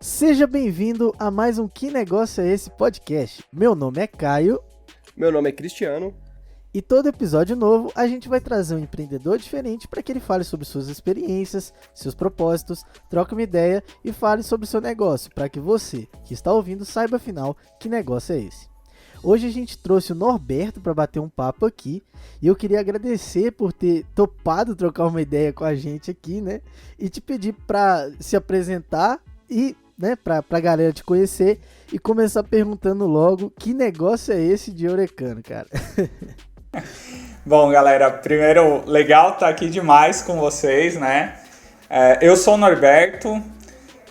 Seja bem-vindo a mais um Que Negócio é Esse podcast. Meu nome é Caio. Meu nome é Cristiano. E todo episódio novo a gente vai trazer um empreendedor diferente para que ele fale sobre suas experiências, seus propósitos, troque uma ideia e fale sobre o seu negócio, para que você que está ouvindo saiba afinal que negócio é esse. Hoje a gente trouxe o Norberto para bater um papo aqui e eu queria agradecer por ter topado trocar uma ideia com a gente aqui, né? E te pedir para se apresentar e, né, para a galera te conhecer e começar perguntando logo que negócio é esse de Eurecano, cara. Bom, galera, primeiro, legal estar aqui demais com vocês, né? Eu sou o Norberto.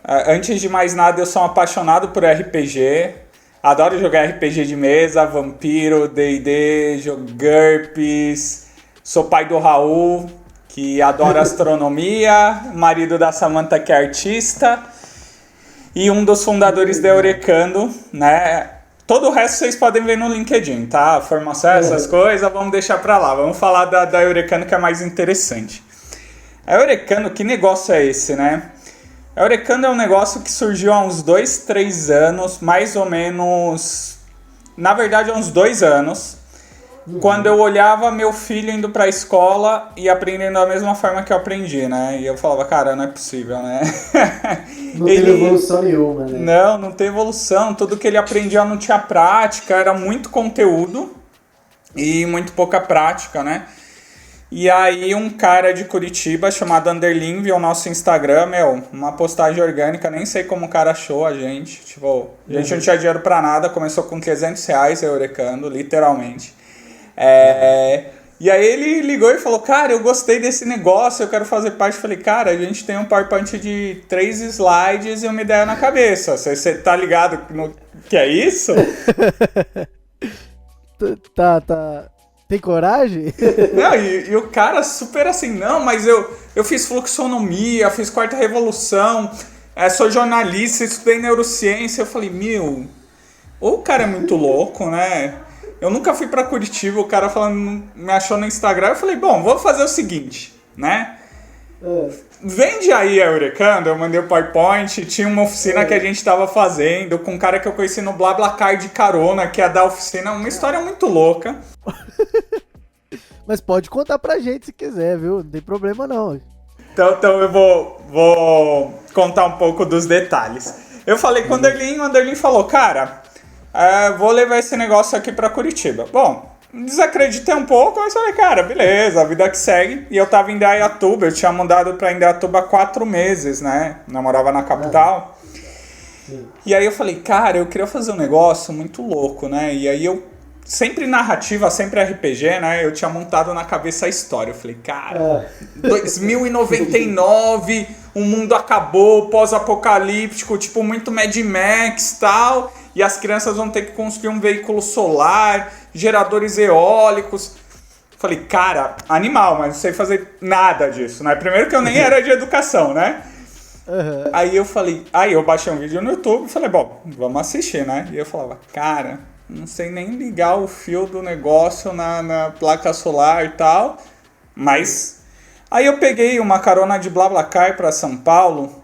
Antes de mais nada, eu sou um apaixonado por RPG. Adoro jogar RPG de mesa, Vampiro, D&D, GURPS. Sou pai do Raul, que adora astronomia, marido da Samantha, que é artista, e um dos fundadores da Eurecano, né? Todo o resto vocês podem ver no LinkedIn, tá? Formação, essas coisas, vamos deixar pra lá. Vamos falar da Eurecano, que é mais interessante. A Eurecano, que negócio é esse, né? A Eurecano é um negócio que surgiu há uns 2, 3 anos, mais ou menos... Na verdade, há uns 2 anos. Quando eu olhava meu filho indo pra escola e aprendendo da mesma forma que eu aprendi, né? E eu falava, cara, não é possível, né? Não teve evolução nenhuma, né? Não tem evolução. Tudo que ele aprendia não tinha prática, era muito conteúdo e muito pouca prática, né? E aí um cara de Curitiba chamado Anderlin viu o nosso Instagram, uma postagem orgânica, nem sei como o cara achou a gente. Tipo, a gente não tinha dinheiro pra nada, começou com R$300 Eurecano, literalmente. E aí ele ligou e falou, cara, eu gostei desse negócio, eu quero fazer parte. Eu falei, cara, a gente tem um PowerPoint de 3 slides e uma ideia na cabeça. Você tá ligado no que é isso? Tá. Tem coragem? Não, e o cara super assim, não, mas eu fiz fluxonomia, fiz quarta revolução, sou jornalista, estudei neurociência. Eu falei, ou o cara é muito louco, né? Eu nunca fui pra Curitiba, o cara falando, me achou no Instagram. Eu falei, bom, vou fazer o seguinte, né? Vende aí a Eurecano. Eu mandei o PowerPoint, tinha uma oficina que a gente tava fazendo com um cara que eu conheci no BlaBlaCar de carona, que é da oficina, uma história muito louca. Mas pode contar pra gente se quiser, viu? Não tem problema não. Então eu vou contar um pouco dos detalhes. Eu falei com o Anderlin falou, cara, vou levar esse negócio aqui pra Curitiba. Bom, desacreditei um pouco, mas falei, cara, beleza, a vida que segue. E eu tava em Indaiatuba, eu tinha mudado pra Indaiatuba há 4 meses, né? Eu morava na capital. E aí eu falei, cara, eu queria fazer um negócio muito louco, né? E aí eu, sempre narrativa, sempre RPG, né? Eu tinha montado na cabeça a história. Eu falei, cara, 2099, o mundo acabou, pós-apocalíptico, tipo, muito Mad Max e tal. E as crianças vão ter que construir um veículo solar, geradores eólicos. Falei, cara, animal, mas não sei fazer nada disso, né? Primeiro que eu nem era de educação, né? Uhum. Aí eu baixei um vídeo no YouTube e falei, bom, vamos assistir, né? E eu falava, cara, não sei nem ligar o fio do negócio na placa solar e tal. Mas aí eu peguei uma carona de BlaBlaCar para São Paulo.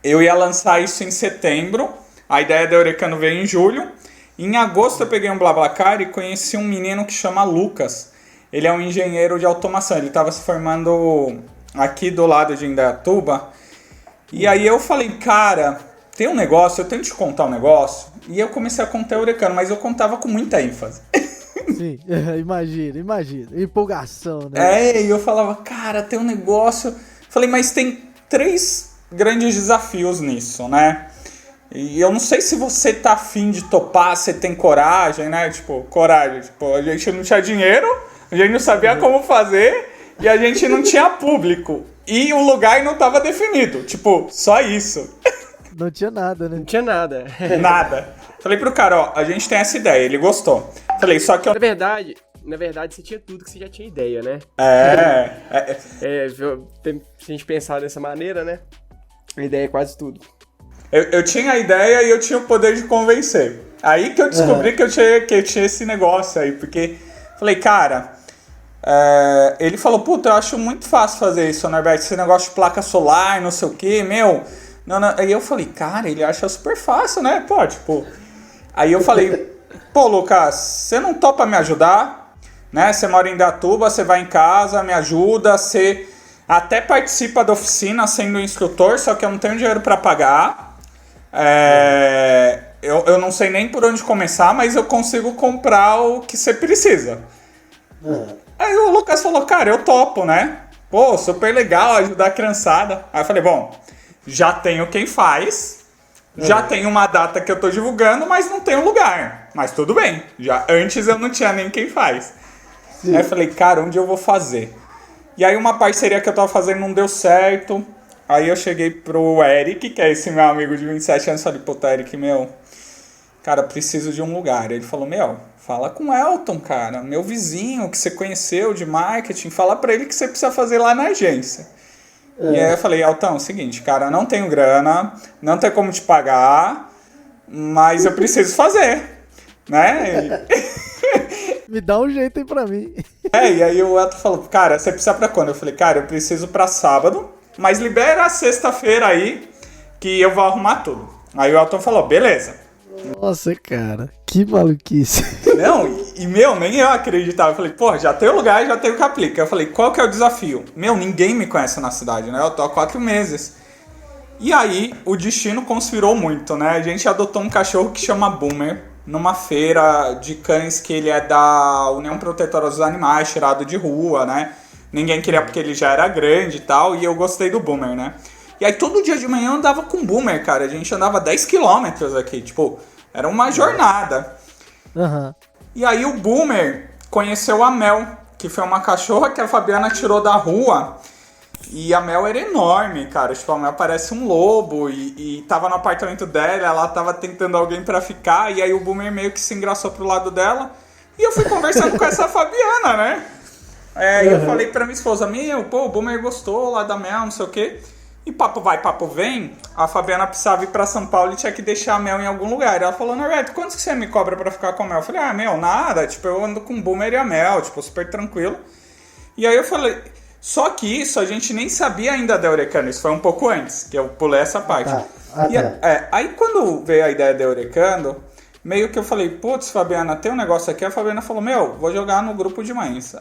Eu ia lançar isso em setembro. A ideia da Eurecano veio em julho. Em agosto eu peguei um BlaBlaCar e conheci um menino que chama Lucas. Ele é um engenheiro de automação. Ele estava se formando aqui do lado de Indaiatuba. E aí eu falei, cara, tem um negócio, eu tenho que te contar um negócio. E eu comecei a contar Eurecano, mas eu contava com muita ênfase. Sim, imagina. Empolgação, né? E eu falava, cara, tem um negócio. Falei, mas tem 3 grandes desafios nisso, né? E eu não sei se você tá afim de topar, você tem coragem, né? Tipo, coragem. Tipo, a gente não tinha dinheiro, a gente não sabia como fazer e a gente não tinha público. E o lugar não tava definido. Tipo, só isso. Não tinha nada, né? Não tinha nada. Nada. Falei pro cara, ó, a gente tem essa ideia, ele gostou. Falei, só que eu... Na verdade, você tinha tudo que você já tinha ideia, né? Se a gente pensar dessa maneira, né? A ideia é quase tudo. Eu tinha a ideia e eu tinha o poder de convencer. Aí que eu descobri que eu tinha esse negócio aí, porque... Falei, cara... ele falou, puta, eu acho muito fácil fazer isso, Norberto, esse negócio de placa solar, não sei o quê, Não, não. Aí eu falei, cara, ele acha super fácil, né? Pô, tipo... Aí eu falei, pô, Lucas, você não topa me ajudar? Né? Você mora em Indaiatuba, você vai em casa, me ajuda, você até participa da oficina sendo instrutor, só que eu não tenho dinheiro para pagar. Eu não sei nem por onde começar, mas eu consigo comprar o que você precisa. Aí o Lucas falou, cara, eu topo, né? Pô, super legal ajudar a criançada. Aí eu falei, bom, já tenho quem faz, já tenho uma data que eu tô divulgando, mas não tenho lugar. Mas tudo bem, antes eu não tinha nem quem faz. Sim. Aí eu falei, cara, onde eu vou fazer? E aí uma parceria que eu tava fazendo não deu certo. Aí eu cheguei pro Eric, que é esse meu amigo de 27 anos, e falei, puta, Eric, cara, preciso de um lugar. Ele falou, fala com o Elton, cara, meu vizinho que você conheceu de marketing, fala pra ele que você precisa fazer lá na agência. E aí eu falei, Elton, é o seguinte, cara, não tenho grana, não tem como te pagar, mas eu preciso fazer, né? Me dá um jeito aí pra mim. E aí o Elton falou, cara, você precisa pra quando? Eu falei, cara, eu preciso pra sábado, mas libera a sexta-feira aí que eu vou arrumar tudo. Aí o Elton falou, beleza. Nossa, cara, que maluquice. Não, nem eu acreditava. Eu falei, pô, já tem o lugar, já tem o que aplica. Eu falei, qual que é o desafio? Ninguém me conhece na cidade, né? Eu tô há 4 meses. E aí, o destino conspirou muito, né? A gente adotou um cachorro que chama Boomer, numa feira de cães que ele é da União Protetora dos Animais, tirado de rua, né? Ninguém queria porque ele já era grande e tal, e eu gostei do Boomer, né? E aí todo dia de manhã eu andava com o Boomer, cara. A gente andava 10 quilômetros aqui, tipo, era uma jornada. E aí o Boomer conheceu a Mel, que foi uma cachorra que a Fabiana tirou da rua. E a Mel era enorme, cara. Tipo, a Mel parece um lobo e tava no apartamento dela, ela tava tentando alguém pra ficar, e aí o Boomer meio que se engraçou pro lado dela. E eu fui conversando com essa Fabiana, né? E eu falei pra minha esposa, o Boomer gostou lá da Mel, não sei o quê. E papo vai, papo vem, a Fabiana precisava ir pra São Paulo e tinha que deixar a Mel em algum lugar. Ela falou, Norberto, quanto que você me cobra pra ficar com a Mel? Eu falei, nada, tipo, eu ando com o Boomer e a Mel, tipo, super tranquilo. E aí eu falei, só que isso a gente nem sabia ainda da Eurecano, isso foi um pouco antes, que eu pulei essa parte. Aí quando veio a ideia da Eurecano, meio que eu falei, putz, Fabiana, tem um negócio aqui. A Fabiana falou, vou jogar no grupo de mães.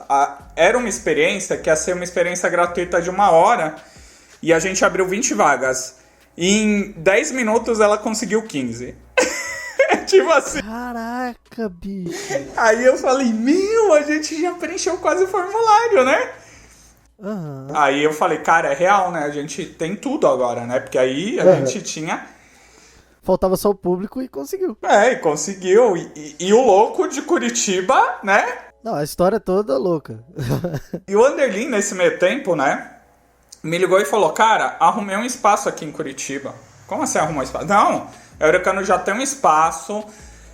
Era uma experiência que ia ser uma experiência gratuita de 1 hora, e a gente abriu 20 vagas. E em 10 minutos ela conseguiu 15. Tipo assim. Caraca, bicho. Aí eu falei, a gente já preencheu quase o formulário, né? Aí eu falei, cara, é real, né? A gente tem tudo agora, né? Porque aí a gente tinha... Faltava só o público e conseguiu. E conseguiu. E o louco de Curitiba, né? Não, a história toda louca. E o Anderlin, nesse meio tempo, né? Me ligou e falou, cara, arrumei um espaço aqui em Curitiba. Como assim arrumou um espaço? Não, a Eurecano já tem um espaço.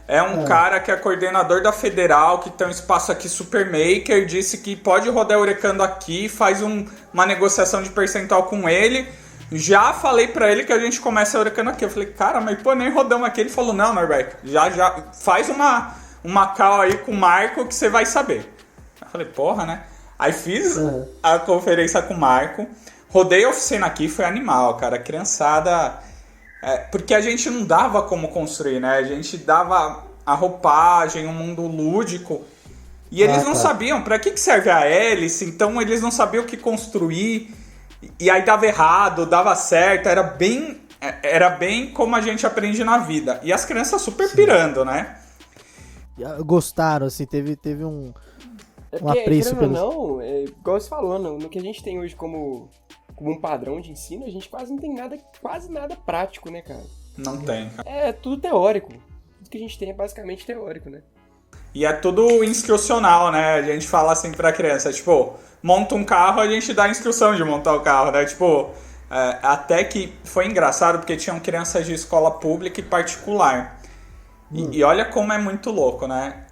É um cara que é coordenador da Federal, que tem um espaço aqui super maker, disse que pode rodar o Eurecano aqui, faz uma negociação de percentual com ele. Já falei pra ele que a gente começa a Eurecano aqui. Eu falei, cara, mas nem rodamos aqui. Ele falou, não, Norberto, já faz uma call aí com o Marco que você vai saber. Eu falei, porra, né? Aí fiz a conferência com o Marco, rodei a oficina aqui, foi animal, cara. A criançada... porque a gente não dava como construir, né? A gente dava a roupagem, um mundo lúdico. E eles não sabiam pra que serve a hélice, então eles não sabiam o que construir. E aí dava errado, dava certo, era bem como a gente aprende na vida. E as crianças super pirando, né? Gostaram, assim, teve um porque, apreço pelo... Não, igual você falou, no que a gente tem hoje como um padrão de ensino, a gente quase não tem quase nada prático, né, cara? Não tem. É tudo teórico. Tudo que a gente tem é basicamente teórico, né? E é tudo instrucional, né? A gente fala assim pra criança, tipo, monta um carro, a gente dá a instrução de montar o carro, né? Tipo, até que foi engraçado porque tinham crianças de escola pública e particular. E olha como é muito louco, né?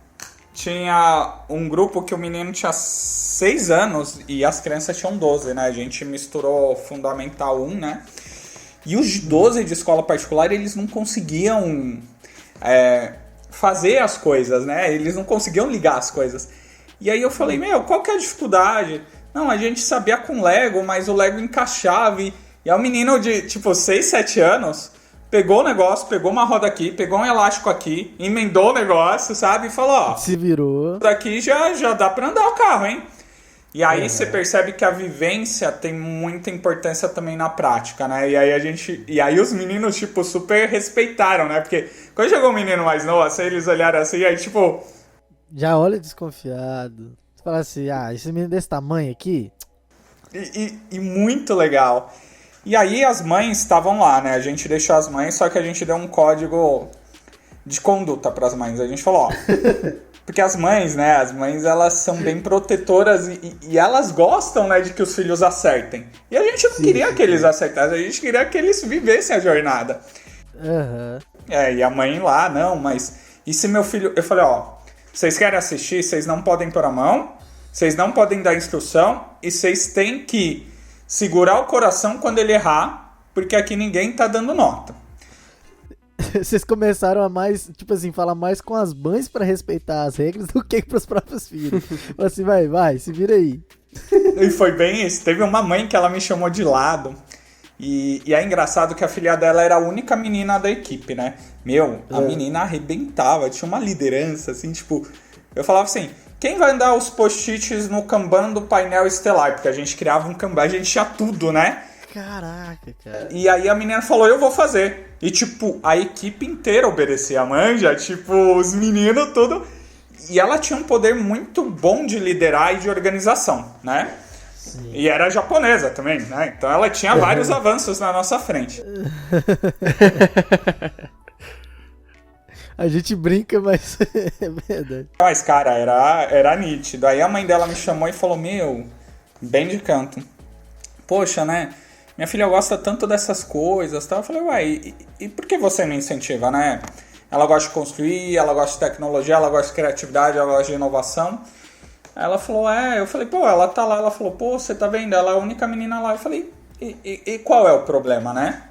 Tinha um grupo que o menino tinha 6 anos e as crianças tinham 12, né? A gente misturou Fundamental 1, né? E os 12 de escola particular, eles não conseguiam fazer as coisas, né? Eles não conseguiam ligar as coisas. E aí eu falei, qual que é a dificuldade? Não, a gente sabia com Lego, mas o Lego encaixava E aí o menino de, tipo, 6, 7 anos pegou o negócio, pegou uma roda aqui, pegou um elástico aqui, emendou o negócio, sabe? E falou, ó, se virou. Daqui já dá pra andar o carro, hein? E aí você percebe que a vivência tem muita importância também na prática, né? E aí os meninos, tipo, super respeitaram, né? Porque quando chegou um menino mais novo, assim, eles olharam assim, aí tipo... Já olha desconfiado. Você fala assim, esse menino desse tamanho aqui... E muito legal. E aí as mães estavam lá, né? A gente deixou as mães, só que a gente deu um código de conduta pras mães. A gente falou, ó... Porque as mães, né? As mães, elas são bem protetoras e elas gostam, né, de que os filhos acertem. E a gente não queria que eles acertassem, a gente queria que eles vivessem a jornada. Uhum. E a mãe lá, não, mas... E se meu filho... Eu falei, ó, vocês querem assistir, vocês não podem pôr a mão, vocês não podem dar instrução e vocês têm que segurar o coração quando ele errar, porque aqui ninguém tá dando nota. Vocês começaram a mais, tipo assim, falar mais com as mães pra respeitar as regras do que pros próprios filhos. Falei assim, vai, se vira aí. E foi bem isso. Teve uma mãe que ela me chamou de lado. E é engraçado que a filha dela era a única menina da equipe, né? A menina arrebentava, tinha uma liderança, assim, tipo... Eu falava assim, quem vai andar os post-its no Kanban do painel estelar? Porque a gente criava um Kanban, a gente tinha tudo, né? Caraca, cara. E aí a menina falou, eu vou fazer. E, tipo, a equipe inteira obedecia a manja, tipo, os meninos, tudo. E ela tinha um poder muito bom de liderar e de organização, né? Sim. E era japonesa também, né? Então ela tinha vários avanços na nossa frente. A gente brinca, mas é verdade. Mas, cara, era nítido. Aí a mãe dela me chamou e falou, bem de canto. Poxa, né? Minha filha gosta tanto dessas coisas, tá? Eu falei, e por que você não incentiva, né? Ela gosta de construir, ela gosta de tecnologia, ela gosta de criatividade, ela gosta de inovação. Aí ela falou, eu falei, ela tá lá. Ela falou, você tá vendo? Ela é a única menina lá. Eu falei, e qual é o problema, né?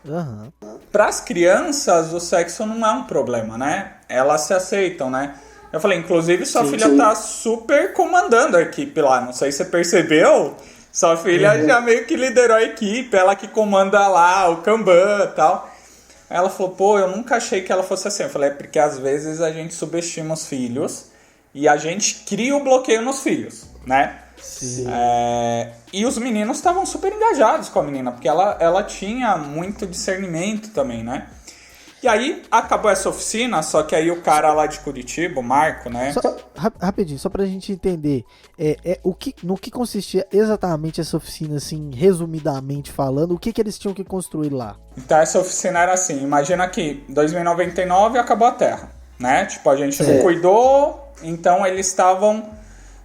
Uhum. Para as crianças, o sexo não é um problema, né? Elas se aceitam, né? Eu falei, inclusive, sua filha tá super comandando a equipe lá. Não sei se você percebeu... Sua filha já meio que liderou a equipe, ela que comanda lá o Kanban e tal. Aí ela falou, eu nunca achei que ela fosse assim. Eu falei, porque às vezes a gente subestima os filhos e a gente cria o bloqueio nos filhos, né? Sim. E os meninos estavam super engajados com a menina, porque ela tinha muito discernimento também, né? E aí, acabou essa oficina, só que aí o cara lá de Curitiba, o Marco, né? Rapidinho, só pra gente entender, no que consistia exatamente essa oficina, assim, resumidamente falando, o que eles tinham que construir lá? Então, essa oficina era assim, imagina que em 2099 acabou a Terra, né? Tipo, a gente não cuidou, então eles estavam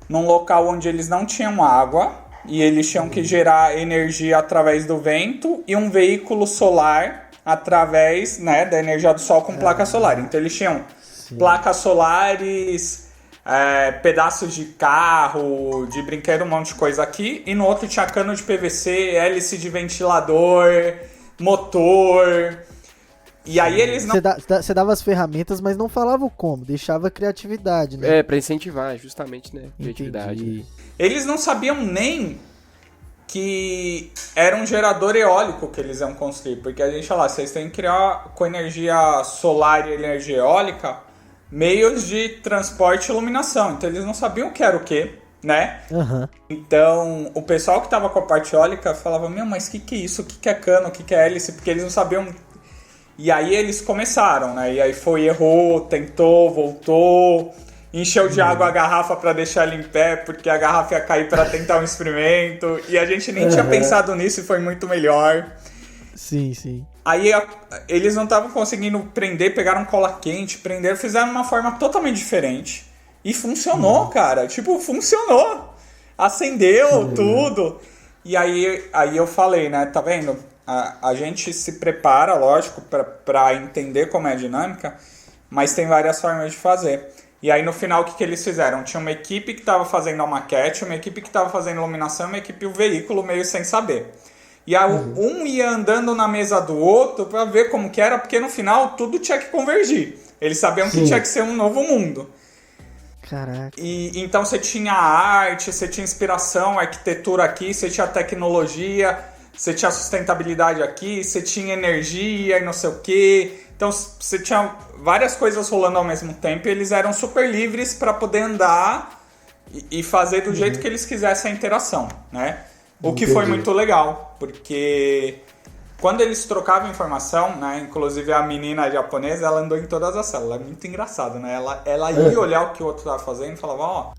num local onde eles não tinham água, e eles tinham que gerar energia através do vento, e um veículo solar... através, né, da energia do sol com placa solar. Então eles tinham placas solares, pedaços de carro, de brinquedo, um monte de coisa aqui. E no outro tinha cano de PVC, hélice de ventilador, motor. E aí eles não... Você dava as ferramentas, mas não falava o como, deixava a criatividade, né? Pra incentivar, justamente, né? Criatividade. Entendi. Eles não sabiam nem que era um gerador eólico que eles iam construir, porque a gente fala, vocês têm que criar com energia solar e energia eólica meios de transporte e iluminação, então eles não sabiam o que era o que, né? Uhum. Então o pessoal que tava com a parte eólica falava, mas o que é isso? O que é cano? O que é hélice? Porque eles não sabiam. E aí eles começaram, né? E aí errou, tentou, voltou, encheu de água a garrafa para deixar ela em pé, porque a garrafa ia cair para tentar um experimento. E a gente nem tinha pensado nisso e foi muito melhor. Sim. Aí eles não estavam conseguindo prender, pegaram cola quente, prenderam, fizeram uma forma totalmente diferente. E funcionou, cara. Tipo, funcionou. Acendeu tudo. E aí eu falei, né? Tá vendo? A gente se prepara, lógico, para entender como é a dinâmica, mas tem várias formas de fazer. E aí no final o que eles fizeram? Tinha uma equipe que estava fazendo a maquete, uma equipe que estava fazendo iluminação, uma equipe e o veículo meio sem saber. E aí um ia andando na mesa do outro para ver como que era, porque no final tudo tinha que convergir. Eles sabiam que tinha que ser um novo mundo. Caraca. E então você tinha arte, você tinha inspiração, arquitetura aqui, você tinha tecnologia, você tinha sustentabilidade aqui, você tinha energia e não sei o quê. Então você tinha várias coisas rolando ao mesmo tempo e eles eram super livres para poder andar e fazer do jeito que eles quisessem a interação, né? O que foi muito legal, porque quando eles trocavam informação, né? Inclusive a menina japonesa, ela andou em todas as salas. Ela é muito engraçado, né? Ela ia olhar o que o outro estava fazendo e falava, ó,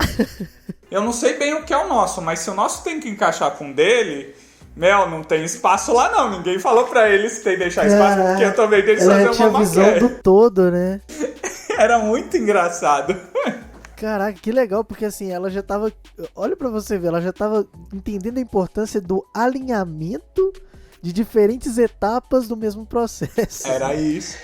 eu não sei bem o que é o nosso, mas se o nosso tem que encaixar com o dele, não tem espaço lá não. Ninguém falou pra eles se tem que deixar espaço, porque eu tô vendo eles fazer uma maquete. Ela tinha visão do todo, né? Era muito engraçado. Caraca, que legal, porque assim, ela já tava... Olha pra você ver, ela já tava entendendo a importância do alinhamento de diferentes etapas do mesmo processo. Era isso.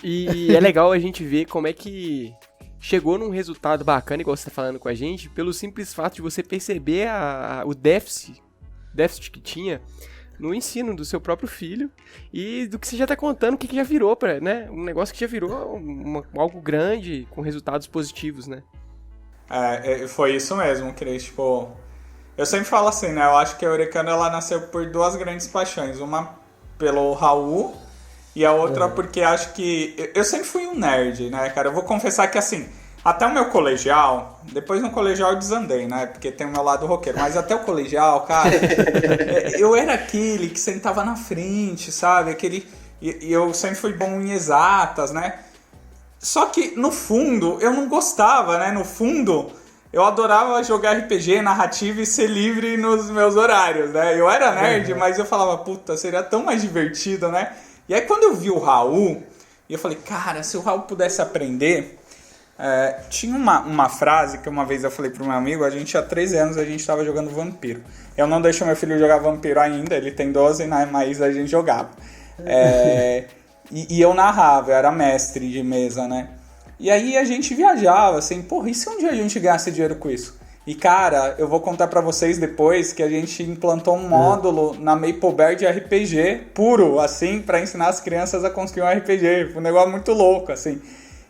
E é legal a gente ver como é que chegou num resultado bacana, igual você tá falando com a gente, pelo simples fato de você perceber o déficit que tinha no ensino do seu próprio filho e do que você já tá contando, o que já virou, né? Um negócio que já virou algo grande, com resultados positivos, né? Foi isso mesmo, Cris. Tipo, eu sempre falo assim, né? Eu acho que a Eurecano, ela nasceu por duas grandes paixões. Uma pelo Raul e a outra porque acho que... Eu sempre fui um nerd, né, cara? Eu vou confessar que, assim, até o meu colegial... Depois no colegial eu desandei, né? Porque tem o meu lado roqueiro. Mas até o colegial, cara... eu era aquele que sentava na frente, sabe? E eu sempre fui bom em exatas, né? Só que, no fundo, eu não gostava, né? No fundo, eu adorava jogar RPG, narrativa e ser livre nos meus horários, né? Eu era nerd, mas eu falava, puta, seria tão mais divertido, né? E aí, quando eu vi o Raul, eu falei, cara, se o Raul pudesse aprender... tinha uma frase que uma vez eu falei pro meu amigo, a gente tinha 13 anos, a gente tava jogando Vampiro. Eu não deixo meu filho jogar Vampiro ainda, ele tem 12, né? Mas a gente jogava. E eu narrava, eu era mestre de mesa, né? E aí a gente viajava, assim, porra, e se um dia a gente ganhasse dinheiro com isso? E, cara, eu vou contar pra vocês depois que a gente implantou um módulo na Maple Bear de RPG puro, assim, pra ensinar as crianças a construir um RPG. Foi um negócio muito louco, assim.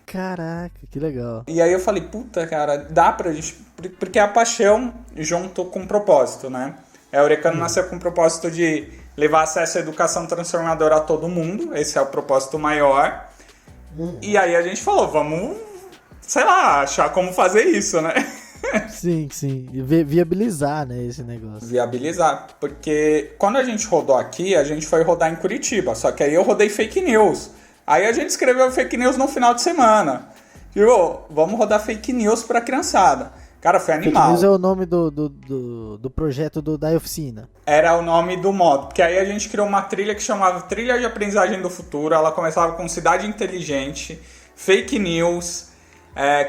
Caraca, que legal. E aí eu falei, puta, cara, dá pra gente... Porque a paixão junto com o propósito, né? A Eurecano nasceu com o propósito de levar acesso à educação transformadora a todo mundo. Esse é o propósito maior. E aí a gente falou, vamos, sei lá, achar como fazer isso, né? Sim. E viabilizar, né, esse negócio. Viabilizar. Porque quando a gente rodou aqui, a gente foi rodar em Curitiba. Só que aí eu rodei fake news. Aí a gente escreveu fake news no final de semana. Tipo, vamos rodar fake news pra criançada. Cara, foi animal. Fake news é o nome do projeto da oficina. Era o nome do modo. Porque aí a gente criou uma trilha que chamava Trilha de Aprendizagem do Futuro. Ela começava com cidade inteligente, fake news,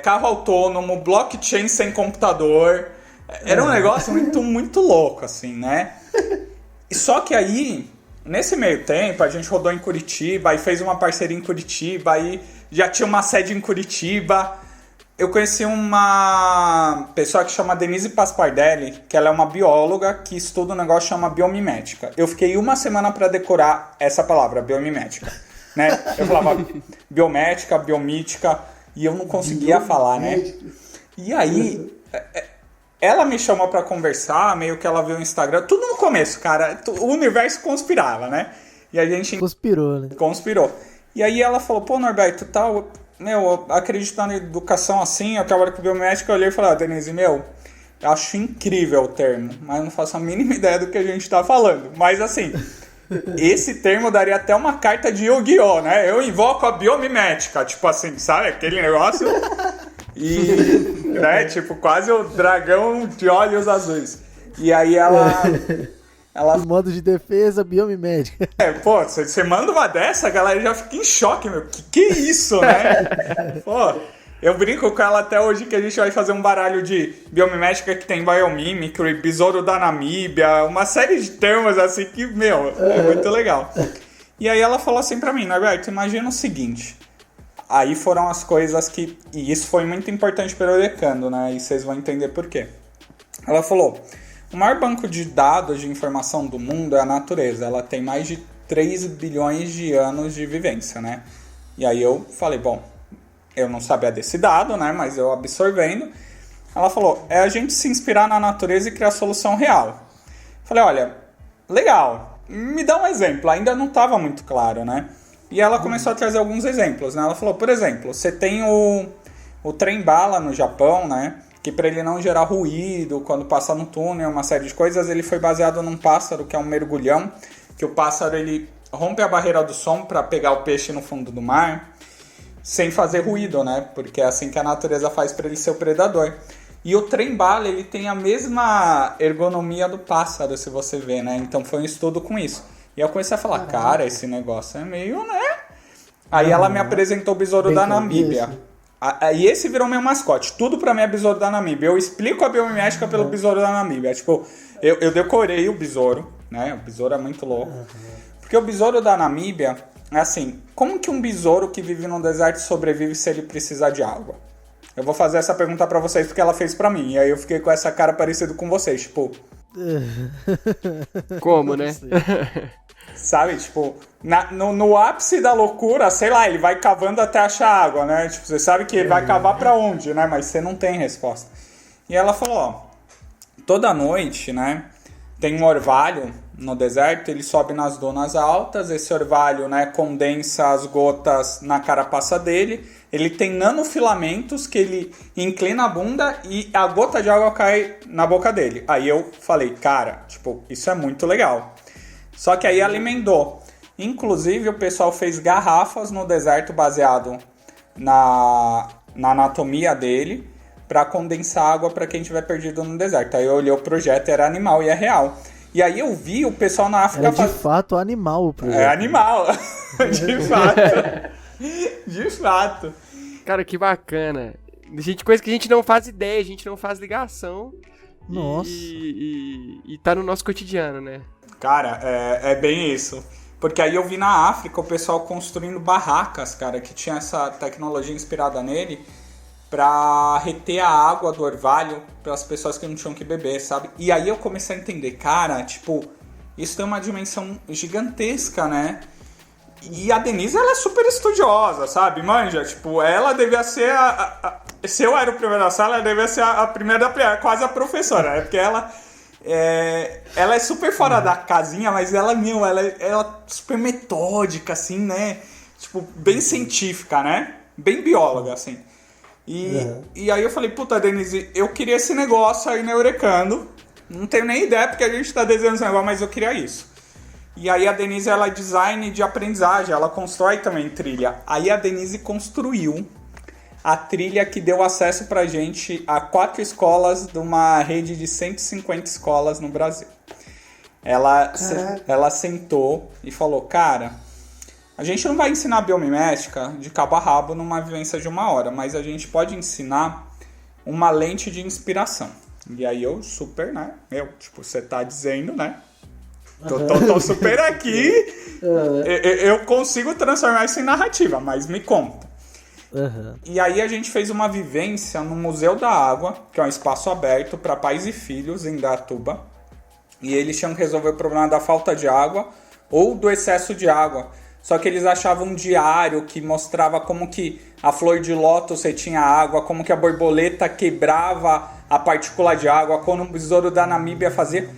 carro autônomo, blockchain sem computador. Era um negócio muito, muito louco, assim, né? Só que aí, nesse meio tempo, a gente rodou em Curitiba, aí fez uma parceria em Curitiba, aí já tinha uma sede em Curitiba. Eu conheci uma pessoa que chama Denise Paspardelli, que ela é uma bióloga que estuda um negócio que chama biomimética. Eu fiquei uma semana para decorar essa palavra, biomimética, né? Eu falava biomética, biomítica, e eu não conseguia falar, né? E aí, ela me chamou para conversar, meio que ela viu o Instagram, tudo no começo, cara, o universo conspirava, né? E a gente... Conspirou, né? Conspirou. E aí ela falou, pô, Norberto, tal... eu acredito na educação assim, eu trabalho com biomédica, eu olhei e falei, Denise, eu acho incrível o termo, mas não faço a mínima ideia do que a gente tá falando. Mas assim, esse termo daria até uma carta de Yu-Gi-Oh, né? Eu invoco a biomimética, tipo assim, sabe? Aquele negócio. E, né, tipo, quase o dragão de olhos azuis. E aí ela... Modo de defesa, biomimética. Pô, você manda uma dessa, a galera já fica em choque, meu. Que é isso, né? Pô, eu brinco com ela até hoje que a gente vai fazer um baralho de biomimética que tem biomimicry, besouro da Namíbia, uma série de termos assim que, é muito legal. E aí ela falou assim pra mim, Norberto, imagina o seguinte. Aí foram as coisas que... E isso foi muito importante para o Eurecano, né? E vocês vão entender por quê. Ela falou... O maior banco de dados de informação do mundo é a natureza. Ela tem mais de 3 bilhões de anos de vivência, né? E aí eu falei, bom, eu não sabia desse dado, né? Mas eu absorvendo. Ela falou, a gente se inspirar na natureza e criar solução real. Falei, olha, legal. me dá um exemplo. Ainda não estava muito claro, né? E ela começou a trazer alguns exemplos, né? Ela falou, por exemplo, você tem o trem-bala no Japão, né? Que para ele não gerar ruído quando passa no túnel, uma série de coisas, ele foi baseado num pássaro que é um mergulhão, que o pássaro ele rompe a barreira do som para pegar o peixe no fundo do mar, sem fazer ruído, né? Porque é assim que a natureza faz para ele ser o predador. E o trem-bala, ele tem a mesma ergonomia do pássaro, se você vê, né? Então foi um estudo com isso. E eu comecei a falar, cara, esse negócio é meio, né? Aí ela me apresentou o besouro da Namíbia. Aí esse virou meu mascote. Tudo pra mim é besouro da Namíbia. Eu explico a biomimética pelo besouro da Namíbia. Tipo, eu decorei o besouro, né? O besouro é muito louco. Porque o besouro da Namíbia, é assim, como que um besouro que vive no deserto sobrevive se ele precisar de água? Eu vou fazer essa pergunta pra vocês porque ela fez pra mim. E aí eu fiquei com essa cara parecida com vocês, tipo... Como, né? Sabe, tipo, no ápice da loucura, sei lá, ele vai cavando até achar água, né? Tipo, você sabe que ele vai cavar pra onde, né? Mas você não tem resposta. E ela falou, ó, toda noite, né, tem um orvalho no deserto, ele sobe nas dunas altas, esse orvalho, né, condensa as gotas na carapaça dele, ele tem nanofilamentos que ele inclina a bunda e a gota de água cai na boca dele. Aí eu falei, cara, tipo, isso é muito legal. Só que aí ela emendou. Inclusive, o pessoal fez garrafas no deserto baseado na anatomia dele para condensar água para quem tiver perdido no deserto. Aí eu olhei o projeto, era animal e é real. E aí eu vi o pessoal na África... É de fato animal o projeto. É animal, de fato. De fato. Cara, que bacana. Coisa que a gente não faz ideia, a gente não faz ligação. Nossa. E tá no nosso cotidiano, né? Cara, é bem isso. Porque aí eu vi na África o pessoal construindo barracas, cara, que tinha essa tecnologia inspirada nele pra reter a água do orvalho para as pessoas que não tinham que beber, sabe? E aí eu comecei a entender, cara, tipo, isso tem uma dimensão gigantesca, né? E a Denise, ela é super estudiosa, sabe? Manja, tipo, ela devia ser se eu era o primeiro da sala, ela devia ser a primeira da primeira, quase a professora, né? Porque ela é super fora da casinha, mas ela é super metódica, assim, né? Tipo, bem científica, né? Bem bióloga, assim. E aí eu falei, puta, Denise, eu queria esse negócio aí na Eurecando. Não tenho nem ideia porque a gente tá desenhando esse negócio, mas eu queria isso. E aí a Denise, ela é design de aprendizagem, ela constrói também trilha. Aí a Denise construiu a trilha que deu acesso pra gente a 4 escolas de uma rede de 150 escolas no Brasil. Ela sentou e falou, cara, a gente não vai ensinar biomimética de cabo a rabo numa vivência de 1 hora, mas a gente pode ensinar uma lente de inspiração. E aí eu super, né? Tipo, você tá dizendo, né? Tô super aqui. Eu consigo transformar isso em narrativa, mas me conta. E aí a gente fez uma vivência no Museu da Água, que é um espaço aberto para pais e filhos em Indaiatuba. E eles tinham que resolver o problema da falta de água ou do excesso de água. Só que eles achavam um diário que mostrava como que a flor de lótus retinha água, como que a borboleta quebrava a partícula de água, quando o besouro da Namíbia fazia...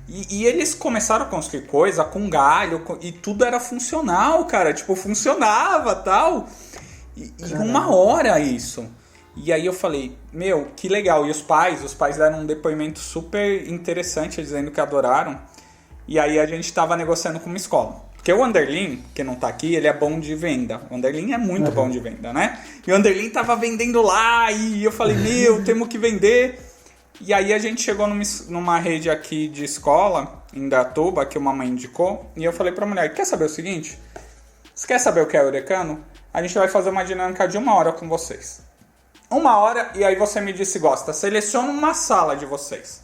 E eles começaram a construir coisa com galho, e tudo era funcional, cara. Tipo, funcionava e tal. E 1 hora isso. E aí eu falei, que legal. E os pais deram um depoimento super interessante, dizendo que adoraram. E aí a gente tava negociando com uma escola. Porque o Anderlin, que não tá aqui, ele é bom de venda. O Anderlin é muito bom de venda, né? E o Anderlin tava vendendo lá, e eu falei, temos que vender. E aí a gente chegou numa rede aqui de escola, em Indaiatuba, que uma mãe indicou, e eu falei pra mulher, quer saber o seguinte? Você quer saber o que é Eurecano? A gente vai fazer uma dinâmica de 1 hora com vocês. 1 hora, e aí você me disse se gosta. Seleciona uma sala de vocês.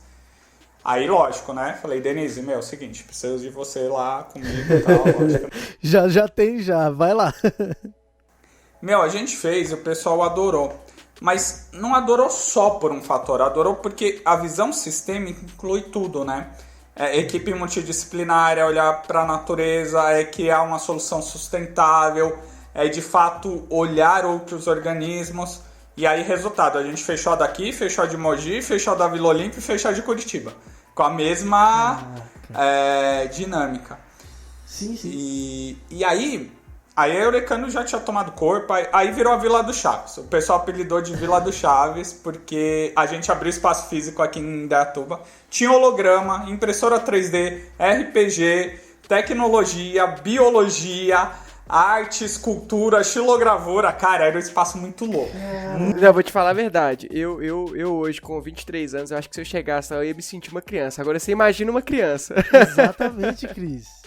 Aí, lógico, né? Falei, Denise, é o seguinte, preciso de você lá comigo e tal. Lógico. já, vai lá. A gente fez e o pessoal adorou. Mas não adorou só por um fator, adorou porque a visão sistêmica inclui tudo, né? Equipe multidisciplinar, olhar para a natureza, criar uma solução sustentável, de fato olhar outros organismos. E aí, resultado, a gente fechou a daqui, fechou a de Mogi, fechou a da Vila Olímpia e fechou a de Curitiba. Com a mesma dinâmica. Sim, sim. E aí a Eurecano já tinha tomado corpo, aí virou a Vila do Chaves. O pessoal apelidou de Vila do Chaves porque a gente abriu espaço físico aqui em Indaiatuba. Tinha holograma, impressora 3D, RPG, tecnologia, biologia, arte, escultura, xilogravura. Cara, era um espaço muito louco. Não, vou te falar a verdade. Eu hoje, com 23 anos, eu acho que se eu chegasse lá, eu ia me sentir uma criança. Agora você imagina uma criança. Exatamente, Cris.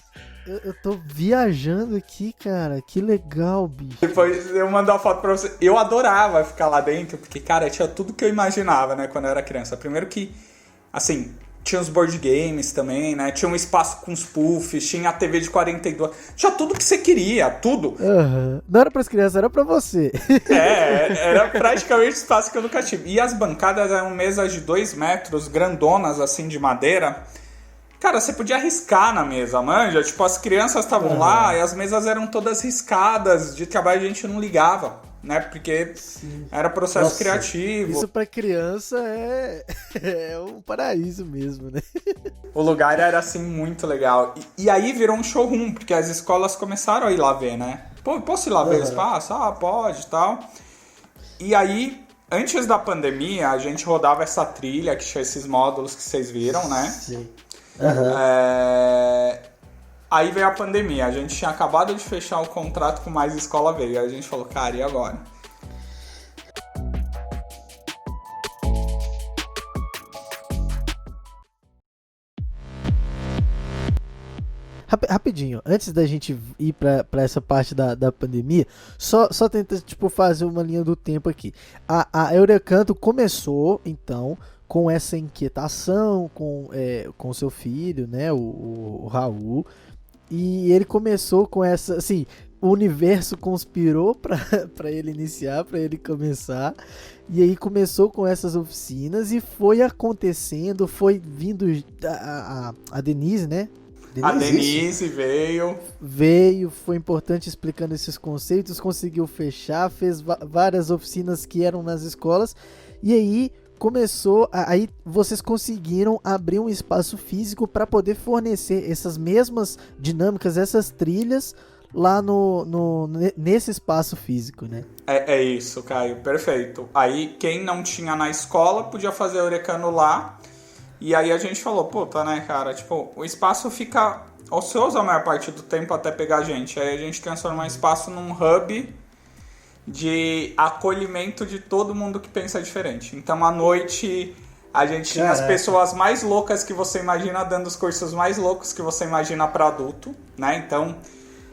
Eu tô viajando aqui, cara. Que legal, bicho. Depois eu mando uma foto pra você. Eu adorava ficar lá dentro, porque, cara, tinha tudo que eu imaginava, né, quando eu era criança. Primeiro que, assim, tinha os board games também, né? Tinha um espaço com os puffs, tinha a TV de 42. Tinha tudo que você queria, tudo. Uhum. Não era pras crianças, era pra você. Era praticamente o espaço que eu nunca tive. E as bancadas eram mesas de 2 metros, grandonas, assim, de madeira. Cara, você podia riscar na mesa, manja? Tipo, as crianças estavam lá e as mesas eram todas riscadas. De trabalho a gente não ligava, né? Porque era processo criativo. Isso pra criança é um paraíso mesmo, né? O lugar era, assim, muito legal. E aí virou um showroom, porque as escolas começaram a ir lá ver, né? Pô, posso ir lá ver o espaço? Ah, pode e tal. E aí, antes da pandemia, a gente rodava essa trilha, que tinha esses módulos que vocês viram, né? Sim. Aí veio a pandemia, a gente tinha acabado de fechar o contrato com mais escola veio, aí a gente falou, cara, e agora? Rapidinho, antes da gente ir pra essa parte da pandemia, só tenta, tipo, fazer uma linha do tempo aqui. A Eurecanto começou, então, com essa inquietação com seu filho, né, o Raul, e ele começou com essa, assim, o universo conspirou pra ele iniciar, pra ele começar, e aí começou com essas oficinas e foi acontecendo, foi vindo a Denise, né? A Denise veio, foi importante explicando esses conceitos, conseguiu fechar, fez várias oficinas que eram nas escolas, e aí aí vocês conseguiram abrir um espaço físico para poder fornecer essas mesmas dinâmicas, essas trilhas lá nesse espaço físico, né? É isso, Caio, perfeito. Aí quem não tinha na escola podia fazer Eurecano lá. E aí a gente falou, puta, né, cara, tipo, o espaço fica ocioso a maior parte do tempo até pegar a gente. Aí a gente transforma o espaço num hub de acolhimento de todo mundo que pensa diferente. Então, à noite, a gente tinha as pessoas mais loucas que você imagina dando os cursos mais loucos que você imagina para adulto, né? Então,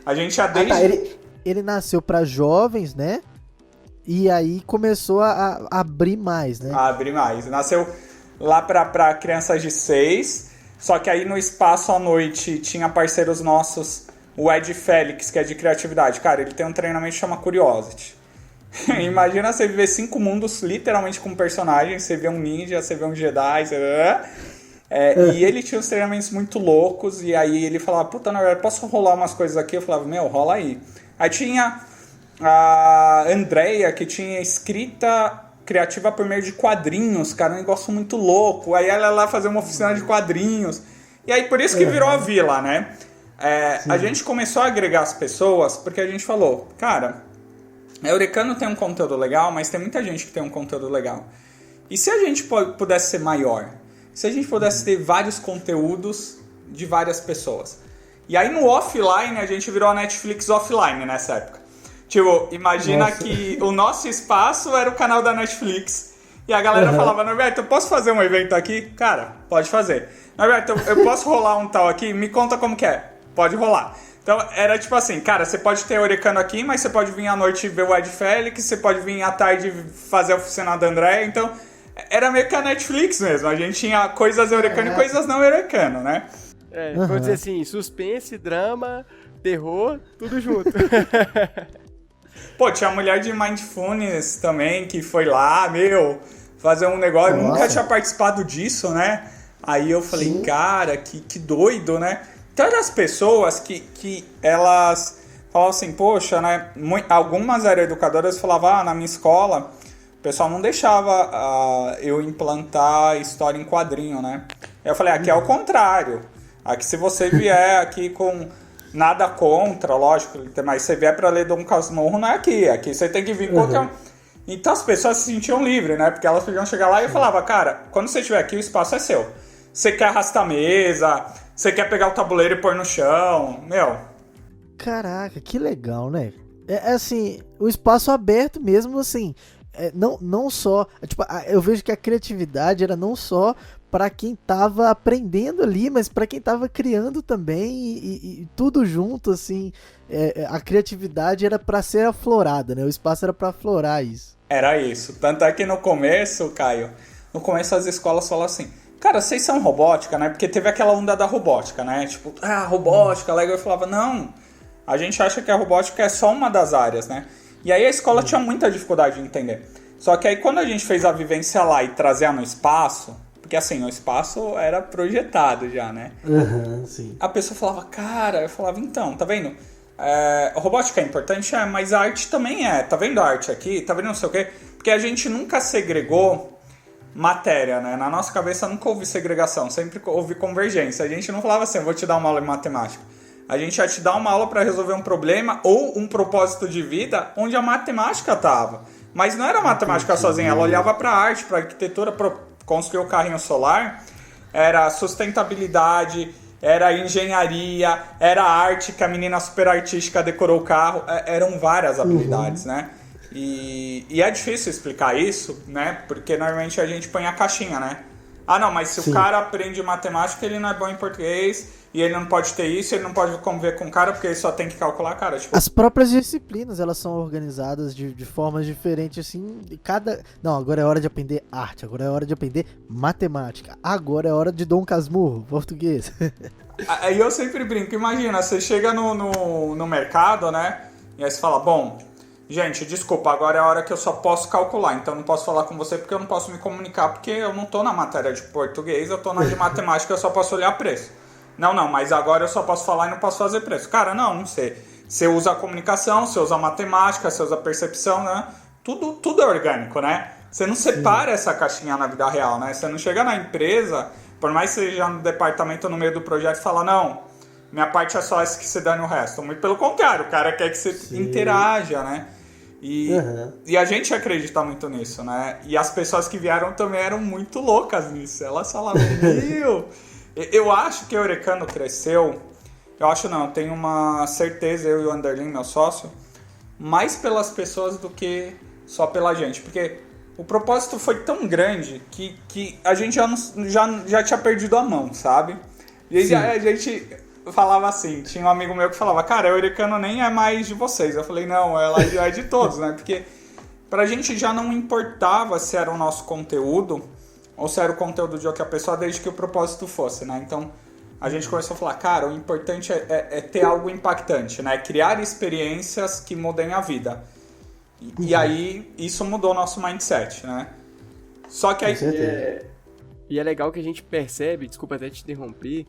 a gente já desde... Ele nasceu para jovens, né? E aí começou a abrir mais, né? A abrir mais. Nasceu lá para crianças de 6, só que aí no espaço à noite tinha parceiros nossos, o Ed Félix, que é de criatividade. Cara, ele tem um treinamento que chama Curiosity. Imagina você viver 5 mundos literalmente com personagens, você vê um ninja, você vê um Jedi, e ele tinha uns treinamentos muito loucos, e aí ele falava, puta, na verdade, posso rolar umas coisas aqui? Eu falava, meu, rola aí. Aí tinha a Andrea, que tinha escrita criativa por meio de quadrinhos, cara, um negócio muito louco. Aí ela ia lá fazer uma oficina de quadrinhos. E aí por isso que virou a vila, né? A gente começou a agregar as pessoas porque a gente falou, cara, a Eurecano tem um conteúdo legal, mas tem muita gente que tem um conteúdo legal. E se a gente pudesse ser maior? Se a gente pudesse ter vários conteúdos de várias pessoas? E aí no offline a gente virou a Netflix offline nessa época. Tipo, imagina que o nosso espaço era o canal da Netflix. E a galera falava, Norberto, eu posso fazer um evento aqui? Cara, pode fazer. Norberto, eu posso rolar um tal aqui? Me conta como que é. Pode rolar. Então, era tipo assim, cara, você pode ter Eurecano aqui, mas você pode vir à noite ver o Ed Félix, você pode vir à tarde fazer a oficina da André. Então, era meio que a Netflix mesmo. A gente tinha coisas Eurecano e coisas não Eurecano, né? Vou dizer assim, suspense, drama, terror, tudo junto. Pô, tinha a mulher de Mindfulness também, que foi lá, fazer um negócio. Eu nunca tinha participado disso, né? Aí eu falei, cara, que doido, né? Então eram as pessoas que elas falavam assim, poxa, né? Algumas eram educadoras falavam, na minha escola, o pessoal não deixava eu implantar história em quadrinho, né? Eu falei, aqui é o contrário. Aqui se você vier aqui com Nada contra, lógico, mas você vier pra ler Dom Casmurro não é aqui. Aqui você tem que vir qualquer um. Então as pessoas se sentiam livres, né? Porque elas podiam chegar lá e eu falava, cara, quando você estiver aqui, o espaço é seu. Você quer arrastar a mesa, você quer pegar o tabuleiro e pôr no chão, meu. Caraca, que legal, né? É assim, o espaço aberto mesmo, assim, não só... Tipo, eu vejo que a criatividade era não só para quem tava aprendendo ali, mas para quem tava criando também e tudo junto, assim, a criatividade era para ser aflorada, né? O espaço era para aflorar isso. Era isso. Tanto é que no começo, Caio, no começo as escolas falam assim, cara, vocês são robótica, né? Porque teve aquela onda da robótica, né? Tipo, robótica, legal. Eu falava, não, a gente acha que a robótica é só uma das áreas, né? E aí a escola tinha muita dificuldade de entender. Só que aí quando a gente fez a vivência lá e trazia no espaço, porque assim, o espaço era projetado já, né? Sim. A pessoa falava, cara, eu falava, então, tá vendo? Robótica é importante, mas a arte também é. Tá vendo a arte aqui? Tá vendo não sei o quê? Porque a gente nunca segregou matéria, né? Na nossa cabeça nunca houve segregação, sempre houve convergência. A gente não falava assim, eu vou te dar uma aula de matemática. A gente ia te dar uma aula para resolver um problema ou um propósito de vida onde a matemática tava. Mas não era a matemática sozinha, ela olhava para a arte, para a arquitetura, para construir o carrinho solar. Era sustentabilidade, era engenharia, era arte, que a menina super artística decorou o carro. Eram várias habilidades, né? E é difícil explicar isso, né? Porque normalmente a gente põe a caixinha, né? Ah, não, mas se o cara aprende matemática, ele não é bom em português, e ele não pode ter isso, ele não pode conviver com o cara, porque ele só tem que calcular, cara. Tipo... As próprias disciplinas, elas são organizadas de formas diferentes, assim, Não, agora é hora de aprender arte, agora é hora de aprender matemática, agora é hora de Dom Casmurro, português. Aí eu sempre brinco, imagina, você chega no mercado, né, e aí você fala, bom... Gente, desculpa, agora é a hora que eu só posso calcular, então não posso falar com você porque eu não posso me comunicar, porque eu não tô na matéria de português, eu tô na de matemática, eu só posso olhar preço. Não, mas agora eu só posso falar e não posso fazer preço. Cara, não sei. Você usa a comunicação, você usa a matemática, você usa a percepção, né? Tudo é orgânico, né? Você não separa essa caixinha na vida real, né? Você não chega na empresa, por mais que seja no departamento no meio do projeto e fala, não, minha parte é só essa que você dá no resto. Muito pelo contrário, o cara quer que você interaja, né? E a gente acredita muito nisso, né? E as pessoas que vieram também eram muito loucas nisso. Elas falavam, meu... Eu acho que o Eurecano cresceu... Eu acho não, eu tenho uma certeza, eu e o Anderlin, meu sócio, mais pelas pessoas do que só pela gente. Porque o propósito foi tão grande que a gente já tinha perdido a mão, sabe? E a gente... Eu falava assim, tinha um amigo meu que falava, cara, o Eurecano nem é mais de vocês. Eu falei, não, ela já é de todos, né? Porque pra gente já não importava se era o nosso conteúdo ou se era o conteúdo de outra pessoa, desde que o propósito fosse, né? Então, a gente começou a falar, cara, o importante é ter algo impactante, né? Criar experiências que mudem a vida. E aí, isso mudou o nosso mindset, né? Só que aí... E é legal que a gente percebe, desculpa até te interromper,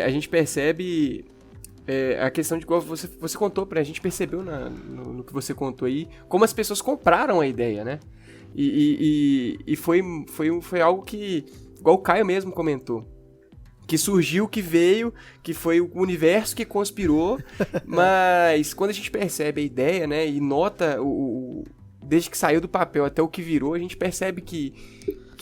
a gente percebe a questão de como você contou a gente percebeu no que você contou aí, como as pessoas compraram a ideia, né? E foi algo que, igual o Caio mesmo comentou, que surgiu, que veio, que foi o universo que conspirou, mas quando a gente percebe a ideia, né, e nota desde que saiu do papel até o que virou, a gente percebe que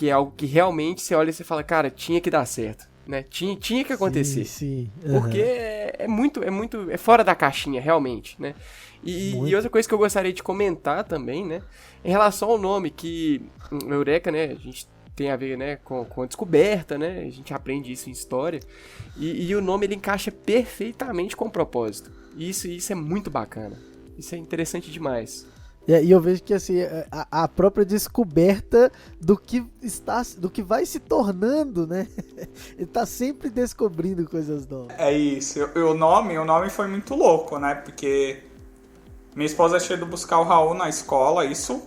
é algo que realmente você olha e você fala, cara, tinha que dar certo, né? Tinha que acontecer. Sim. Porque é fora da caixinha, realmente, né? E outra coisa que eu gostaria de comentar também, né? Em relação ao nome, que o Eureka, né? A gente tem a ver, né, com a descoberta, né? A gente aprende isso em história. E o nome, ele encaixa perfeitamente com o propósito. E isso é muito bacana. Isso é interessante demais. E eu vejo que assim, a própria descoberta do que vai se tornando, né? Ele tá sempre descobrindo coisas novas. É isso. O nome foi muito louco, né? Porque minha esposa tinha ido buscar o Raul na escola, isso,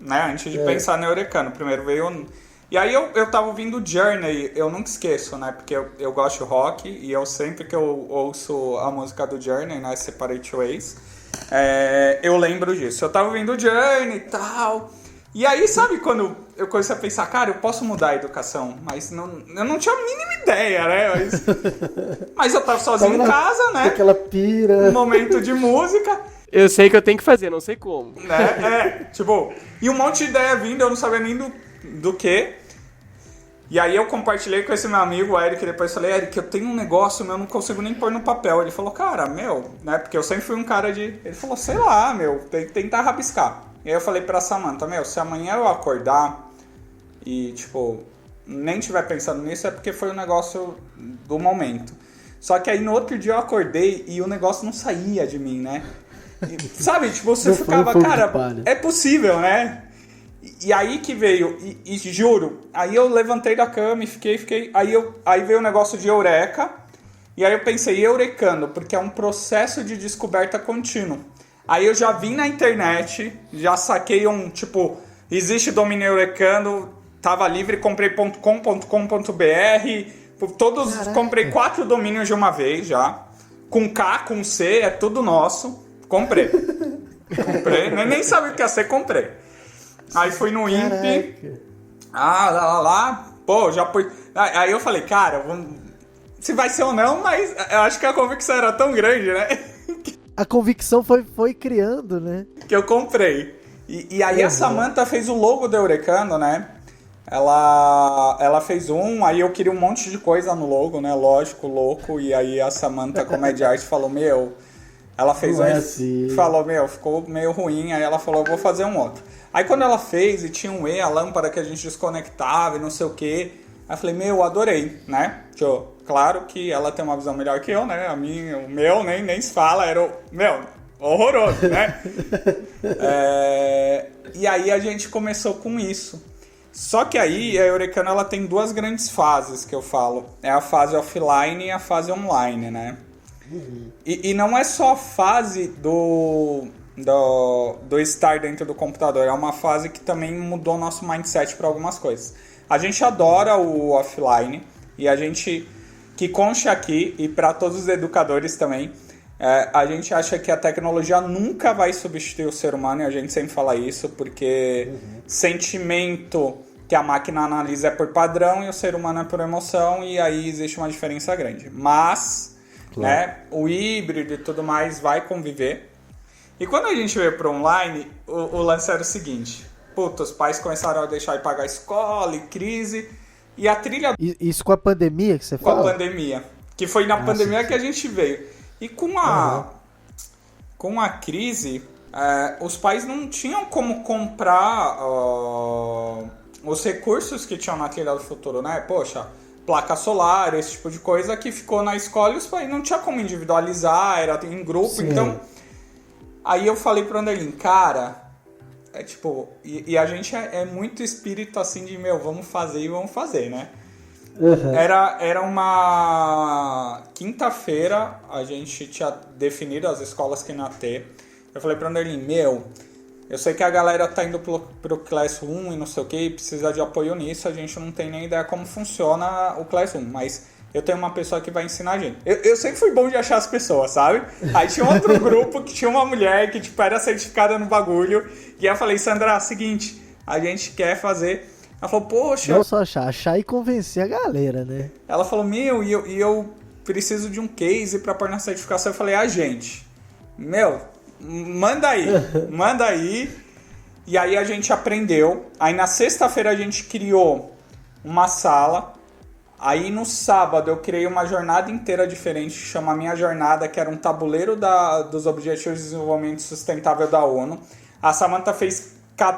né? Antes de pensar no Eurecano. Primeiro veio... E aí eu tava ouvindo Journey, eu nunca esqueço, né? Porque eu gosto de rock e eu sempre que eu ouço a música do Journey, né? Separate Ways... eu lembro disso. Eu tava ouvindo Journey e tal. E aí, sabe quando eu comecei a pensar, cara, eu posso mudar a educação, mas eu não tinha a mínima ideia, né? Mas eu tava sozinho em casa, né? Aquela pira. Um momento de música. Eu sei que eu tenho que fazer, não sei como. Né? Tipo, e um monte de ideia vindo, eu não sabia nem do que. E aí eu compartilhei com esse meu amigo, o Eric, e depois falei, Eric, eu tenho um negócio, eu não consigo nem pôr no papel. Ele falou, cara, né? Porque eu sempre fui um cara de... Ele falou, sei lá, tem que tentar rabiscar. E aí eu falei pra Samantha, se amanhã eu acordar e, tipo, nem estiver pensando nisso, é porque foi um negócio do momento. Só que aí no outro dia eu acordei e o negócio não saía de mim, né? E, sabe, tipo, você ficava, cara, é possível, né? E aí que veio, e juro, aí eu levantei da cama e fiquei, aí veio o negócio de eureka, e aí eu pensei, eurecando, porque é um processo de descoberta contínuo. Aí eu já vim na internet, já saquei existe domínio eurecando, tava livre, comprei .com.br, comprei 4 domínios de uma vez já, com K, com C, é tudo nosso, comprei, nem sabia o que ia ser, comprei. Aí fui no INPE, pô, já foi. Aí eu falei, cara, se vai ser ou não, mas eu acho que a convicção era tão grande, né? A convicção foi criando, né? Que eu comprei. E aí a Samantha fez o logo do Eurecano, né? Ela fez aí eu queria um monte de coisa no logo, né? Lógico, louco. E aí a Samantha, como é de arte, falou, ela fez falou, ficou meio ruim. Aí ela falou, vou fazer um outro. Aí quando ela fez, e tinha a lâmpada que a gente desconectava e não sei o quê. Aí eu falei, adorei, né? Claro que ela tem uma visão melhor que eu, né? O meu nem se fala, era horroroso, né? E aí a gente começou com isso. Só que aí a Eurecano, ela tem 2 grandes fases que eu falo. É a fase offline e a fase online, né? Uhum. E não é só a fase do estar dentro do computador, é uma fase que também mudou nosso mindset para algumas coisas. A gente adora o offline e a gente, que conste aqui e para todos os educadores também, a gente acha que a tecnologia nunca vai substituir o ser humano, e a gente sempre fala isso, porque sentimento que a máquina analisa é por padrão e o ser humano é por emoção, e aí existe uma diferença grande. Mas, né, o híbrido e tudo mais vai conviver. E quando a gente veio para online, o lance era o seguinte, os pais começaram a deixar de pagar a escola e crise, e a trilha... Isso com a pandemia que você fala? Com a pandemia, que foi na pandemia que a gente veio. E com a crise, os pais não tinham como comprar os recursos que tinham na trilha do futuro, né? Poxa, placa solar, esse tipo de coisa que ficou na escola e os pais não tinha como individualizar, era em grupo, sim. Então... Aí eu falei pro Anderlin, cara, e a gente é muito espírito assim de, vamos fazer, né? Uhum. Era uma quinta-feira, a gente tinha definido as escolas que ia ter. Eu falei pro Anderlin, eu sei que a galera tá indo pro Classroom e não sei o que, precisa de apoio nisso, a gente não tem nem ideia como funciona o Classroom, mas... Eu tenho uma pessoa que vai ensinar a gente. Eu sempre fui bom de achar as pessoas, sabe? Aí tinha outro grupo que tinha uma mulher que, era certificada no bagulho. E eu falei, Sandra, seguinte, a gente quer fazer... Ela falou, poxa... Não só achar e convencer a galera, né? Ela falou, e eu preciso de um case pra pôr na certificação. Eu falei, gente, manda aí. E aí a gente aprendeu. Aí na sexta-feira a gente criou uma sala... Aí no sábado eu criei uma jornada inteira diferente, que chama Minha Jornada, que era um tabuleiro dos Objetivos de Desenvolvimento Sustentável da ONU. A Samantha fez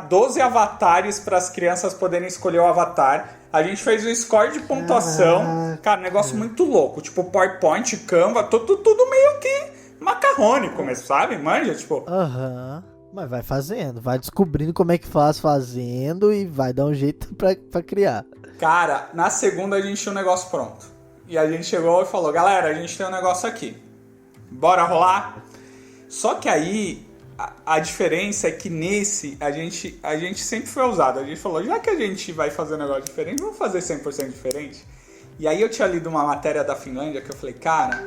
12 avatares para as crianças poderem escolher o avatar. A gente fez um score de pontuação. Cara, um negócio muito louco. Tipo PowerPoint, Canva, tudo meio que macarrônico mesmo, sabe? Manja, Mas vai fazendo, vai descobrindo como é que faz fazendo e vai dar um jeito pra criar. Cara, na segunda a gente tinha um negócio pronto. E a gente chegou e falou, galera, a gente tem um negócio aqui. Bora rolar? Só que aí, a diferença é que nesse, a gente sempre foi ousado. A gente falou, já que a gente vai fazer um negócio diferente, vamos fazer 100% diferente? E aí eu tinha lido uma matéria da Finlândia que eu falei, cara,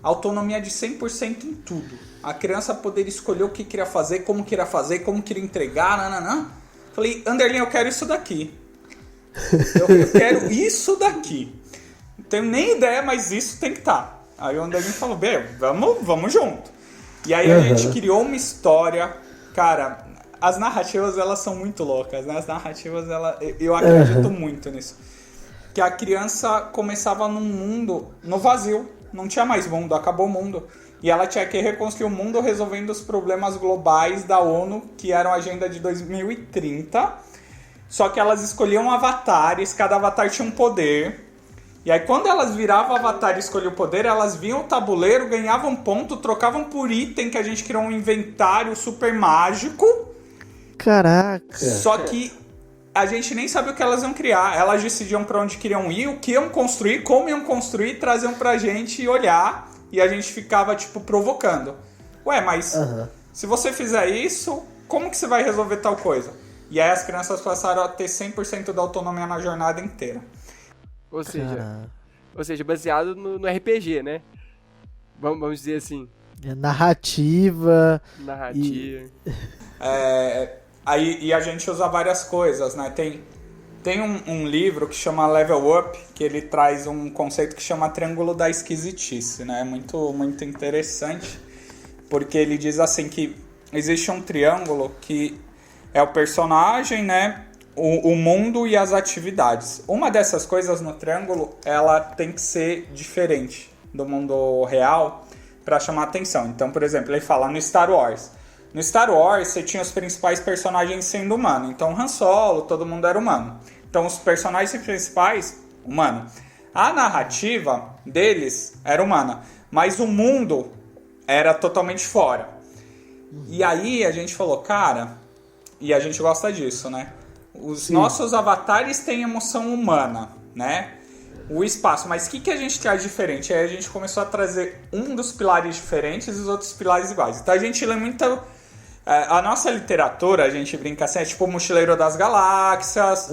autonomia de 100% em tudo. A criança poder escolher o que queria fazer, como queria entregar, nananã. Falei, Anderlin, eu quero isso daqui. Eu quero isso daqui. Não tenho nem ideia, mas isso tem que estar. Aí o Anderlin falou, bem, vamos junto. E aí a gente criou uma história. Cara, as narrativas, elas são muito loucas, né? As narrativas, eu acredito muito nisso. Que a criança começava num mundo, no vazio. Não tinha mais mundo, acabou o mundo. E ela tinha que reconstruir o mundo resolvendo os problemas globais da ONU, que eram a Agenda de 2030. Só que elas escolhiam avatares, cada avatar tinha um poder. E aí quando elas viravam avatar e escolhiam o poder, elas viam o tabuleiro, ganhavam ponto, trocavam por item, que a gente criou um inventário super mágico. Caraca! Só que a gente nem sabia o que elas iam criar. Elas decidiam pra onde queriam ir, o que iam construir, como iam construir, traziam pra gente olhar. E a gente ficava, tipo, provocando. Ué, mas se você fizer isso, como que você vai resolver tal coisa? E aí as crianças passaram a ter 100% da autonomia na jornada inteira. Ou seja, baseado no RPG, né? Vamos dizer assim. Narrativa. Aí a gente usa várias coisas, né? Tem um livro que chama Level Up, que ele traz um conceito que chama Triângulo da Esquisitice, né? Muito, muito interessante, porque ele diz assim que existe um triângulo que é o personagem, né? O mundo e as atividades. Uma dessas coisas no triângulo, ela tem que ser diferente do mundo real para chamar atenção. Então, por exemplo, ele fala no Star Wars. No Star Wars, você tinha os principais personagens sendo humanos. Então, Han Solo, todo mundo era humano. Então, os personagens principais, humano. A narrativa deles era humana, mas o mundo era totalmente fora. E aí a gente falou, cara, e a gente gosta disso, né? Os nossos avatares têm emoção humana, né? O espaço, mas o que a gente traz diferente? Aí a gente começou a trazer um dos pilares diferentes e os outros pilares iguais. Então a gente lê muita... A nossa literatura, a gente brinca assim, é tipo o Mochileiro das Galáxias,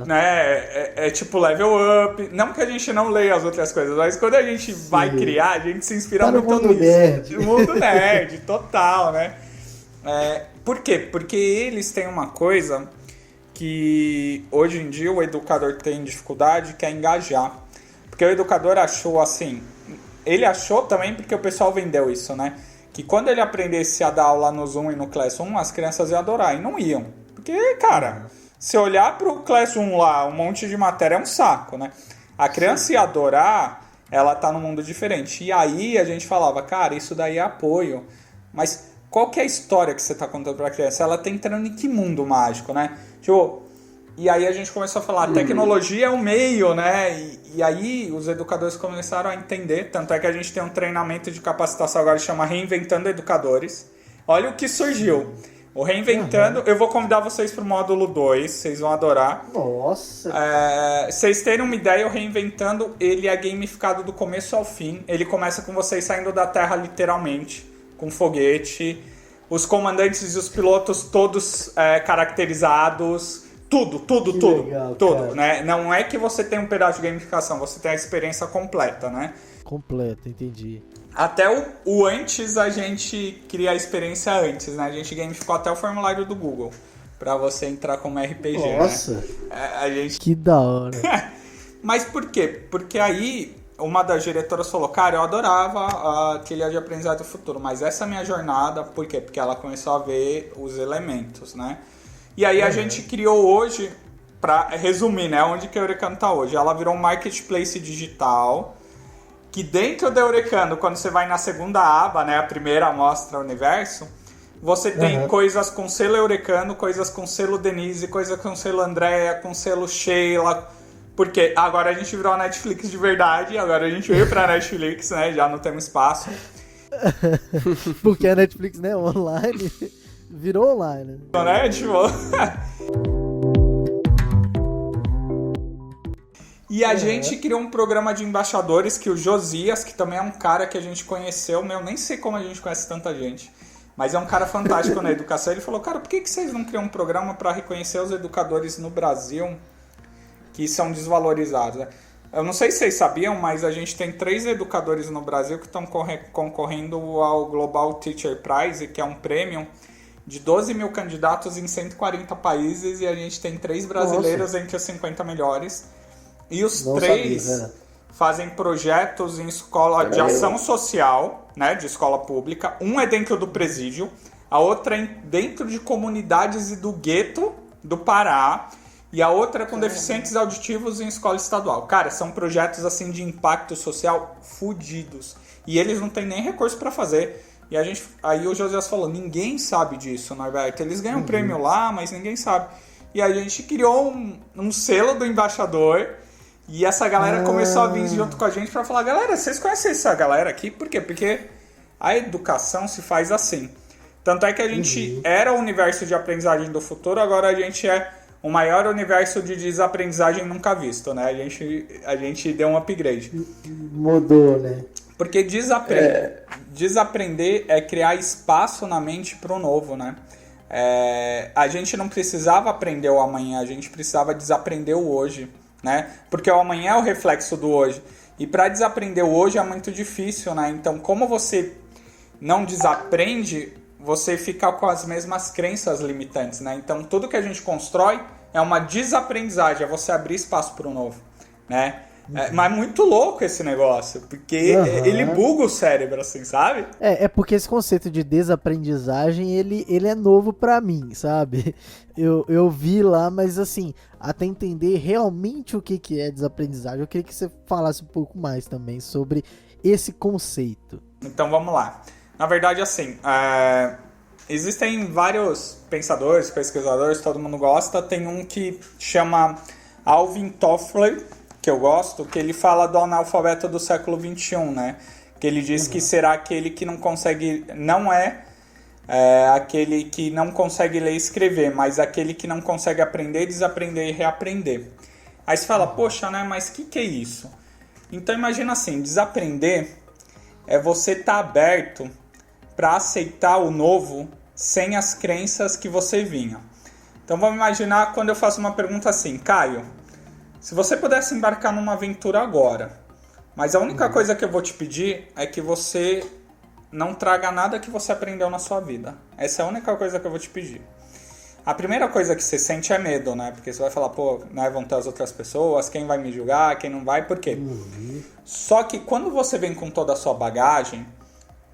né? É tipo Level Up. Não que a gente não leia as outras coisas, mas quando a gente vai criar, a gente se inspira muito no mundo nerd. No mundo nerd, total, né? Por quê? Porque eles têm uma coisa que hoje em dia o educador tem dificuldade, que é engajar. Porque o educador achou assim... Ele achou também porque o pessoal vendeu isso, né? Que quando ele aprendesse a dar aula no Zoom e no Classroom, as crianças iam adorar. E não iam. Porque, cara, se olhar pro Classroom lá, um monte de matéria é um saco, né? A criança ia adorar, ela tá num mundo diferente. E aí a gente falava, cara, isso daí é apoio. Mas qual que é a história que você tá contando pra criança? Ela tá entrando em que mundo mágico, né? Tipo, e aí a gente começou a falar, a tecnologia é um meio, né? E aí os educadores começaram a entender, tanto é que a gente tem um treinamento de capacitação agora que chama Reinventando Educadores. Olha o que surgiu. O Reinventando, eu vou convidar vocês pro módulo 2, vocês vão adorar. Nossa! Vocês terem uma ideia, o Reinventando, ele é gamificado do começo ao fim. Ele começa com vocês saindo da Terra literalmente, com foguete, os comandantes e os pilotos todos caracterizados... Tudo, legal, tudo, né? Não é que você tem um pedaço de gamificação, você tem a experiência completa, né? Completa, entendi. Até o antes, a gente cria a experiência antes, né? A gente gamificou até o formulário do Google, pra você entrar como RPG, Nossa! Né? Que da hora! Mas por quê? Porque aí, uma das diretoras falou, cara, eu adorava a trilha de aprendizado do futuro, mas essa minha jornada, por quê? Porque ela começou a ver os elementos, né? E aí a gente criou hoje, para resumir, né, onde que a Eurecano está hoje. Ela virou um marketplace digital, que dentro da Eurecano, quando você vai na segunda aba, né, a primeira mostra universo, você tem coisas com selo Eurecano, coisas com selo Denise, coisas com selo Andréa, com selo Sheila, porque agora a gente virou a Netflix de verdade, agora a gente veio pra Netflix, né, já não temos espaço. Porque a Netflix, né, online... Virou online. Né? Tipo... E a gente criou um programa de embaixadores que o Josias, que também é um cara que a gente conheceu, nem sei como a gente conhece tanta gente, mas é um cara fantástico na educação. Ele falou, cara, por que vocês não criam um programa para reconhecer os educadores no Brasil que são desvalorizados? Eu não sei se vocês sabiam, mas a gente tem 3 educadores no Brasil que estão concorrendo ao Global Teacher Prize, que é um prêmio de 12 mil candidatos em 140 países e a gente tem 3 brasileiros entre os 50 melhores. E os 3 fazem projetos em escola de ação social, né, de escola pública. Um é dentro do presídio, a outra é dentro de comunidades e do gueto do Pará, e a outra é com deficientes auditivos em escola estadual. Cara, são projetos assim de impacto social fudidos. E eles não têm nem recurso para fazer. E aí o Josias falou, ninguém sabe disso, Norberto. Eles ganham prêmio lá, mas ninguém sabe. E aí a gente criou um selo do embaixador, e essa galera começou a vir junto com a gente para falar, galera, vocês conhecem essa galera aqui? Por quê? Porque a educação se faz assim. Tanto é que a gente era o universo de aprendizagem do futuro, agora a gente é o maior universo de desaprendizagem nunca visto, né? A gente deu um upgrade. Mudou, né? Porque desaprender é criar espaço na mente para o novo, né? A gente não precisava aprender o amanhã, a gente precisava desaprender o hoje, né? Porque o amanhã é o reflexo do hoje. E para desaprender o hoje é muito difícil, né? Então, como você não desaprende, você fica com as mesmas crenças limitantes, né? Então, tudo que a gente constrói é uma desaprendizagem, é você abrir espaço para o novo, né? Mas é muito louco esse negócio, porque ele buga o cérebro, assim, sabe? É porque esse conceito de desaprendizagem, ele é novo pra mim, sabe? Eu vi lá, mas assim, até entender realmente o que é desaprendizagem, eu queria que você falasse um pouco mais também sobre esse conceito. Então, vamos lá. Na verdade, assim, existem vários pensadores, pesquisadores, todo mundo gosta. Tem um que chama Alvin Toffler, que eu gosto, que ele fala do analfabeto do século XXI, né? Que ele diz que será aquele que não consegue, não é aquele que não consegue ler e escrever, mas aquele que não consegue aprender, desaprender e reaprender. Aí você fala, poxa, né? Mas o que é isso? Então imagina assim, desaprender é você estar aberto para aceitar o novo sem as crenças que você vinha. Então vamos imaginar quando eu faço uma pergunta assim, Caio, se você pudesse embarcar numa aventura agora, mas a única coisa que eu vou te pedir é que você não traga nada que você aprendeu na sua vida. Essa é a única coisa que eu vou te pedir. A primeira coisa que você sente é medo, né? Porque você vai falar, pô, né, vão ter as outras pessoas, quem vai me julgar, quem não vai, por quê? Só que quando você vem com toda a sua bagagem,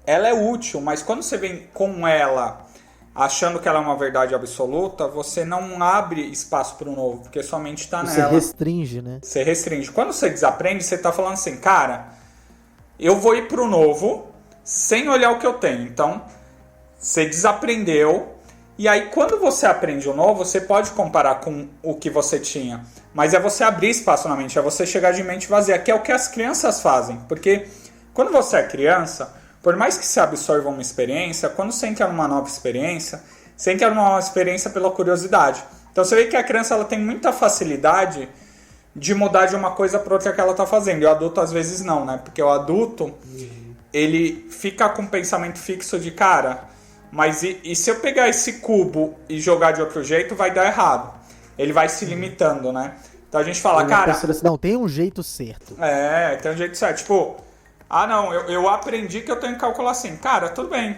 ela é útil, mas quando você vem com ela achando que ela é uma verdade absoluta, você não abre espaço para o novo, porque sua mente está nela. Você restringe, né? Você restringe. Quando você desaprende, você está falando assim, cara, eu vou ir para o novo sem olhar o que eu tenho. Então, você desaprendeu, e aí quando você aprende o novo, você pode comparar com o que você tinha. Mas é você abrir espaço na mente, é você chegar de mente vazia, que é o que as crianças fazem. Porque quando você é criança, por mais que você absorva uma experiência, quando você entra numa nova experiência, você entra numa nova experiência pela curiosidade. Então você vê que a criança ela tem muita facilidade de mudar de uma coisa para outra que ela está fazendo. E o adulto às vezes não, né? Porque o adulto, ele fica com um pensamento fixo de, cara, mas e se eu pegar esse cubo e jogar de outro jeito, vai dar errado. Ele vai se limitando, né? Então a gente fala, cara... Não, tem um jeito certo. Tem um jeito certo. Tipo... não, eu aprendi que eu tenho que calcular assim. Cara, tudo bem.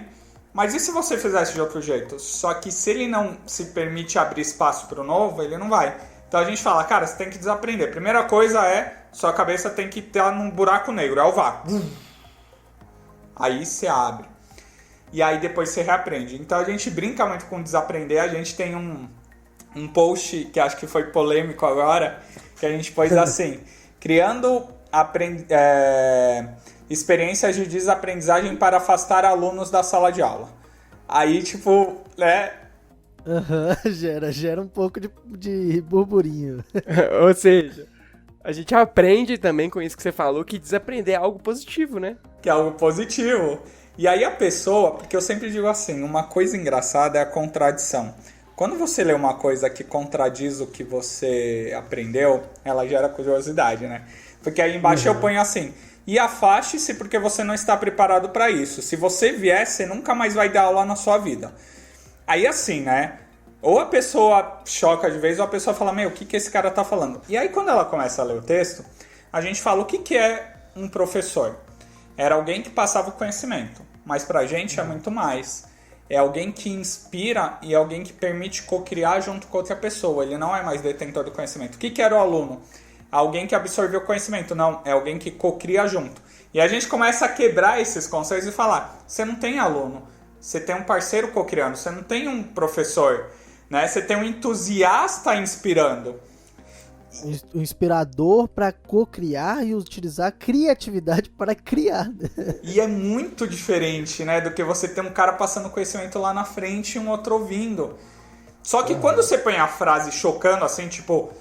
Mas e se você fizesse de outro jeito? Só que se ele não se permite abrir espaço para o novo, ele não vai. Então a gente fala, cara, você tem que desaprender. Primeira coisa sua cabeça tem que estar num buraco negro, é o vácuo. Aí você abre. E aí depois você reaprende. Então a gente brinca muito com desaprender. A gente tem um post que acho que foi polêmico agora, que a gente pôs assim, criando experiências de desaprendizagem para afastar alunos da sala de aula. Aí, tipo, né? Gera um pouco de burburinho. Ou seja, a gente aprende também com isso que você falou, que desaprender é algo positivo, né? Que é algo positivo. E aí a pessoa, porque eu sempre digo assim, uma coisa engraçada é a contradição. Quando você lê uma coisa que contradiz o que você aprendeu, ela gera curiosidade, né? Porque aí embaixo eu ponho assim, e afaste-se porque você não está preparado para isso. Se você vier, você nunca mais vai dar aula na sua vida. Aí assim, né? Ou a pessoa choca de vez, ou a pessoa fala, o que esse cara tá falando? E aí quando ela começa a ler o texto, a gente fala, o que é um professor? Era alguém que passava o conhecimento, mas pra gente é muito mais. é alguém que inspira e alguém que permite co-criar junto com outra pessoa. Ele não é mais detentor do conhecimento. O que era o aluno? Alguém que absorveu o conhecimento. Não, é alguém que co-cria junto. E a gente começa a quebrar esses conceitos e falar, você não tem aluno, você tem um parceiro co-criando, você não tem um professor, né? Você tem um entusiasta inspirando. O inspirador para co-criar e utilizar a criatividade para criar. E é muito diferente, né, do que você ter um cara passando conhecimento lá na frente e um outro ouvindo. Só que quando você põe a frase chocando, assim, tipo,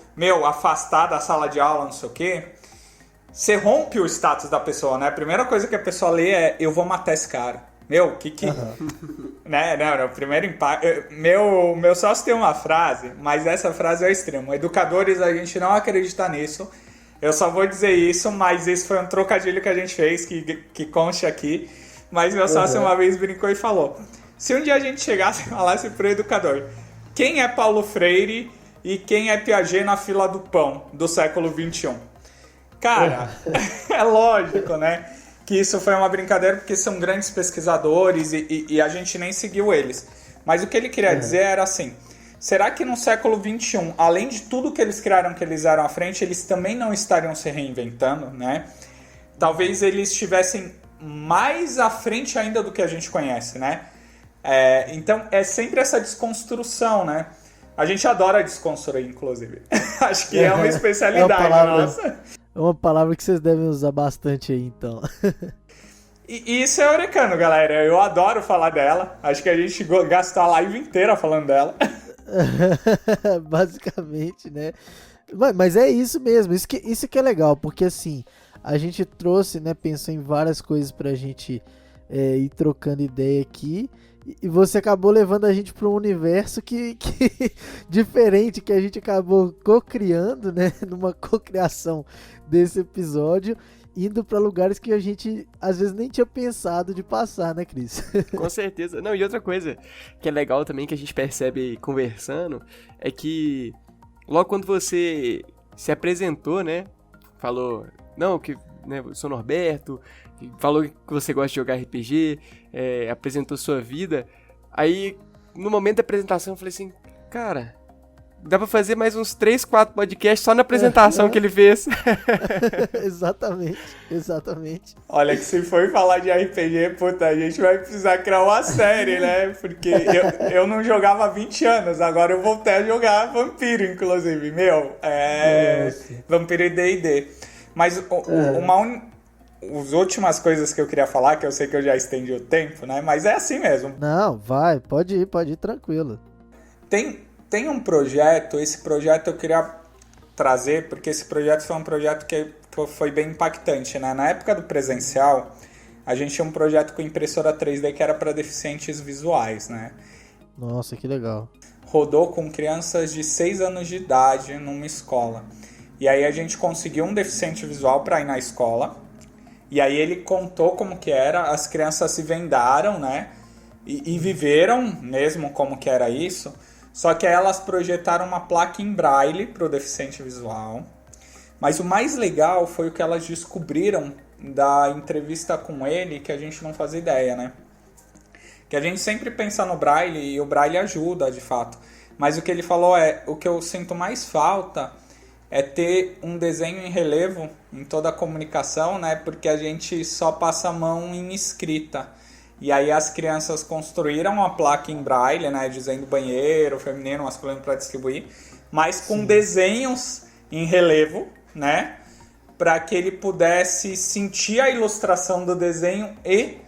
afastar da sala de aula, não sei o quê, você rompe o status da pessoa, né? A primeira coisa que a pessoa lê é, eu vou matar esse cara. Né? Não, o primeiro impacto... Meu sócio tem uma frase, mas essa frase é o extremo. Educadores, a gente não acredita nisso. Eu só vou dizer isso, mas isso foi um trocadilho que a gente fez, que conste aqui. Mas meu sócio uma vez brincou e falou, se um dia a gente chegasse e falasse pro educador, quem é Paulo Freire e quem é Piaget na fila do pão do século XXI? Cara, é lógico, né? Que isso foi uma brincadeira porque são grandes pesquisadores e a gente nem seguiu eles. Mas o que ele queria dizer era assim, será que no século XXI, além de tudo que eles criaram, que eles eram à frente, eles também não estariam se reinventando, né? Talvez eles estivessem mais à frente ainda do que a gente conhece, né? Então é sempre essa desconstrução, né? A gente adora desconstruir, inclusive. Acho que é uma especialidade nossa. É uma palavra que vocês devem usar bastante aí, então. E isso é Orecano, galera. Eu adoro falar dela. Acho que a gente gastou a live inteira falando dela. Basicamente, né? Mas é isso mesmo. Isso que é legal, porque assim, a gente trouxe, né? Pensou em várias coisas pra gente ir trocando ideia aqui. E você acabou levando a gente para um universo que diferente, que a gente acabou co-criando, né? Numa co-criação desse episódio, indo para lugares que a gente às vezes nem tinha pensado de passar, né, Cris? Com certeza. Não, e outra coisa que é legal também, que a gente percebe conversando, é que logo quando você se apresentou, né? Falou, não, que né, eu sou Norberto, falou que você gosta de jogar RPG, apresentou sua vida. Aí, no momento da apresentação, eu falei assim, cara, dá pra fazer mais uns 3, 4 podcasts só na apresentação que ele fez. Exatamente. Olha, que se for falar de RPG, puta, a gente vai precisar criar uma série, né? Porque eu não jogava há 20 anos, agora eu voltei a jogar Vampiro, inclusive. Vampiro e D&D. Mas as últimas coisas que eu queria falar, que eu sei que eu já estendi o tempo, né? Mas é assim mesmo. Não, pode ir tranquilo. Tem um projeto, esse projeto eu queria trazer, porque esse projeto foi um projeto que foi bem impactante, né? Na época do presencial, a gente tinha um projeto com impressora 3D que era para deficientes visuais, né? Nossa, que legal. Rodou com crianças de 6 anos de idade numa escola. E aí a gente conseguiu um deficiente visual para ir na escola. E aí ele contou como que era, as crianças se vendaram, né? E viveram mesmo como que era isso. Só que aí elas projetaram uma placa em braille para o deficiente visual. Mas o mais legal foi o que elas descobriram da entrevista com ele, que a gente não fazia ideia, né? Que a gente sempre pensa no braille e o braille ajuda, de fato. Mas o que ele falou o que eu sinto mais falta é ter um desenho em relevo em toda a comunicação, né? Porque a gente só passa a mão em escrita. E aí as crianças construíram uma placa em braille, né? Dizendo banheiro, feminino, masculino para distribuir. Mas com desenhos em relevo, né? Para que ele pudesse sentir a ilustração do desenho e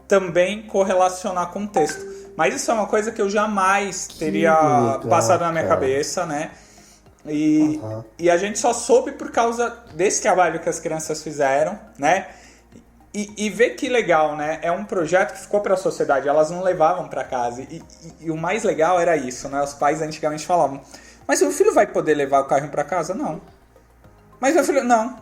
também correlacionar com o texto. Mas isso é uma coisa que eu jamais teria passado na minha cabeça, né? E a gente só soube por causa desse trabalho que as crianças fizeram, né? E ver que legal, né? É um projeto que ficou para a sociedade, elas não levavam para casa. E o mais legal era isso, né? Os pais antigamente falavam, mas meu filho vai poder levar o carrinho para casa? Não. Mas meu filho, não.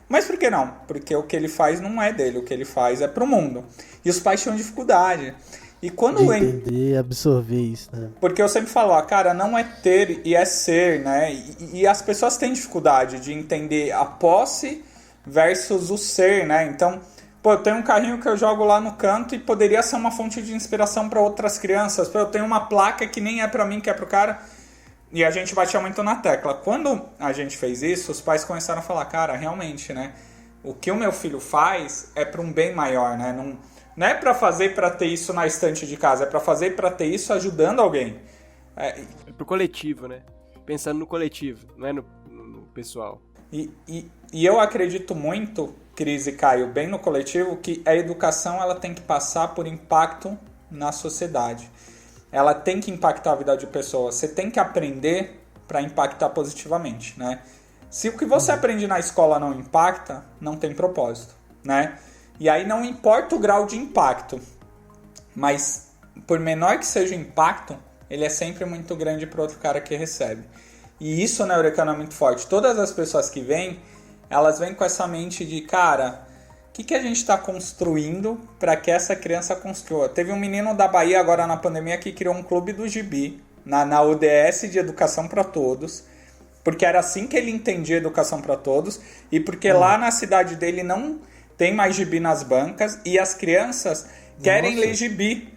Mas por que não? Porque o que ele faz não é dele, o que ele faz é pro mundo. E os pais tinham dificuldade. E quando de entender, absorver isso, né? Porque eu sempre falo, cara, não é ter e é ser, né? E as pessoas têm dificuldade de entender a posse versus o ser, né? Então, Pô, eu tenho um carrinho que eu jogo lá no canto e poderia ser uma fonte de inspiração para outras crianças. Pô, eu tenho uma placa que nem é para mim, que é pro cara. E a gente batia muito na tecla. Quando a gente fez isso, os pais começaram a falar, cara, realmente, né? O que o meu filho faz é para um bem maior, né? Não é para fazer para ter isso na estante de casa, é para fazer para ter isso ajudando alguém. É pro coletivo, né? Pensando no coletivo, não é no pessoal. E eu acredito muito, Cris e Caio, bem no coletivo, que a educação ela tem que passar por impacto na sociedade. Ela tem que impactar a vida de pessoas. Você tem que aprender para impactar positivamente, né? Se o que você aprende na escola não impacta, não tem propósito, né? E aí não importa o grau de impacto, mas por menor que seja o impacto, ele é sempre muito grande para outro cara que recebe. E isso na Eurecana é muito forte. Todas as pessoas que vêm, elas vêm com essa mente de, cara, o que a gente está construindo para que essa criança construa? Teve um menino da Bahia agora na pandemia que criou um clube do gibi, na UDS de Educação para Todos, porque era assim que ele entendia Educação para Todos, e porque lá na cidade dele não tem mais gibi nas bancas, e as crianças querem ler gibi.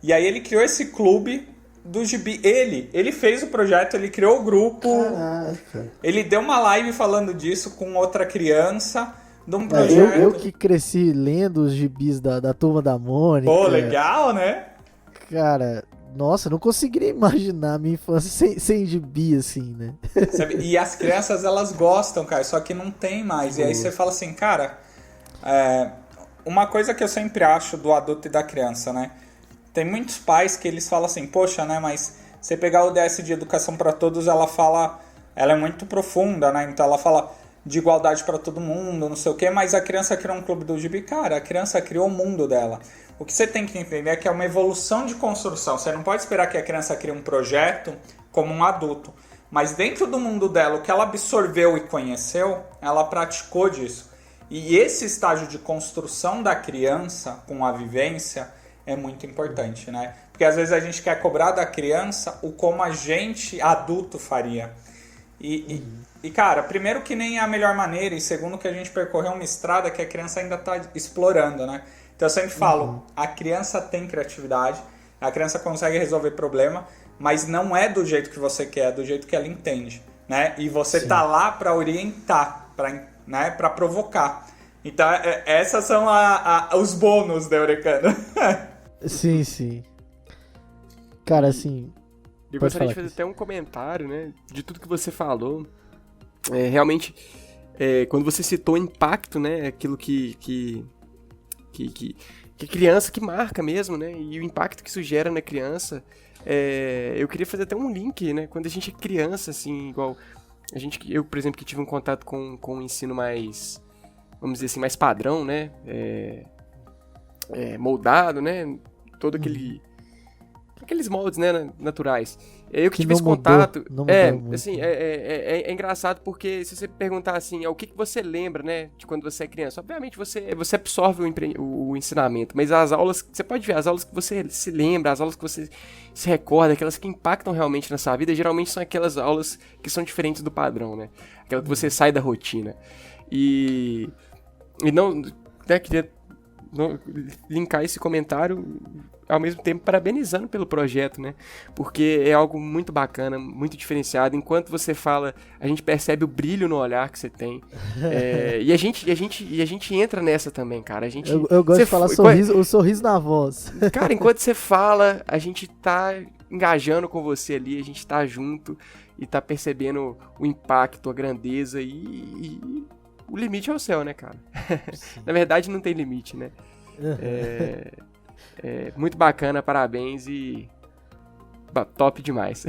E aí ele criou esse clube do gibi. Ele fez o projeto, ele criou o grupo. Caraca. Ele deu uma live falando disso com outra criança, de um projeto. Eu que cresci lendo os gibis da Turma da Mônica. Pô, legal, né? Cara, nossa, não conseguiria imaginar a minha infância sem gibi, assim, né? E as crianças, elas gostam, cara, só que não tem mais. E aí você fala assim, cara, uma coisa que eu sempre acho do adulto e da criança, né? Tem muitos pais que eles falam assim, poxa, né, mas você pegar o ODS de Educação para Todos, ela é muito profunda, né? Então ela fala de igualdade para todo mundo, não sei o quê, mas a criança criou um clube do gibi, cara, a criança criou o mundo dela. O que você tem que entender é que é uma evolução de construção. Você não pode esperar que a criança crie um projeto como um adulto, mas dentro do mundo dela, o que ela absorveu e conheceu, ela praticou disso. E esse estágio de construção da criança com a vivência é muito importante, né? Porque às vezes a gente quer cobrar da criança o como a gente, adulto, faria. E cara, primeiro que nem é a melhor maneira, e segundo que a gente percorreu uma estrada que a criança ainda está explorando, né? Então eu sempre falo, a criança tem criatividade, a criança consegue resolver problema, mas não é do jeito que você quer, é do jeito que ela entende, né? E você tá lá para orientar, para provocar. Então essas são os bônus da Eurecana. Sim, sim. Cara, assim... Eu gostaria de fazer até um comentário, né? De tudo que você falou. Realmente, quando você citou impacto, né? Aquilo que criança que marca mesmo, né? E o impacto que isso gera na criança. Eu queria fazer até um link, né? Quando a gente é criança, assim, igual... Eu, por exemplo, que tive um contato com o ensino mais... Vamos dizer assim, mais padrão, né? Moldado, né? Todo aqueles moldes, né, naturais. Eu que tive esse contato. Assim, é engraçado porque se você perguntar assim, o que você lembra, né, de quando você é criança? Obviamente você absorve o ensinamento, mas as aulas, você pode ver, as aulas que você se lembra, as aulas que você se recorda, aquelas que impactam realmente na sua vida, geralmente são aquelas aulas que são diferentes do padrão, né? Aquela que você sai da rotina. E não, né, queria linkar esse comentário ao mesmo tempo parabenizando pelo projeto, né? Porque é algo muito bacana, muito diferenciado. Enquanto você fala, a gente percebe o brilho no olhar que você tem. E a gente entra nessa também, cara. Eu gosto de falar o sorriso na voz. Cara, enquanto você fala, a gente tá engajando com você ali, a gente tá junto e tá percebendo o impacto, a grandeza e o limite é o céu, né, cara? Na verdade, não tem limite, né? Muito bacana, parabéns e top demais.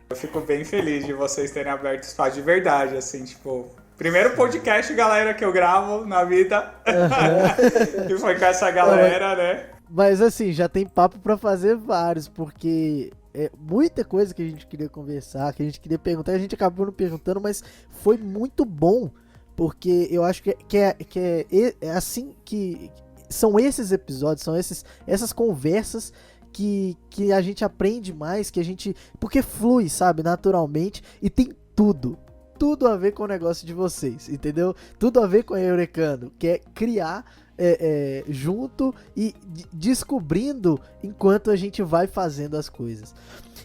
Eu fico bem feliz de vocês terem aberto espaço de verdade, assim, tipo... Primeiro podcast, galera, que eu gravo na vida. E foi com essa galera, né? Mas assim, já tem papo pra fazer vários, porque... muita coisa que a gente queria conversar, que a gente queria perguntar, a gente acabou não perguntando, mas foi muito bom. Porque eu acho que é assim que são esses episódios, são essas conversas que a gente aprende mais, porque flui, sabe, naturalmente, e tem tudo a ver com o negócio de vocês, entendeu? Tudo a ver com a Eurecano, que é criar junto e descobrindo enquanto a gente vai fazendo as coisas.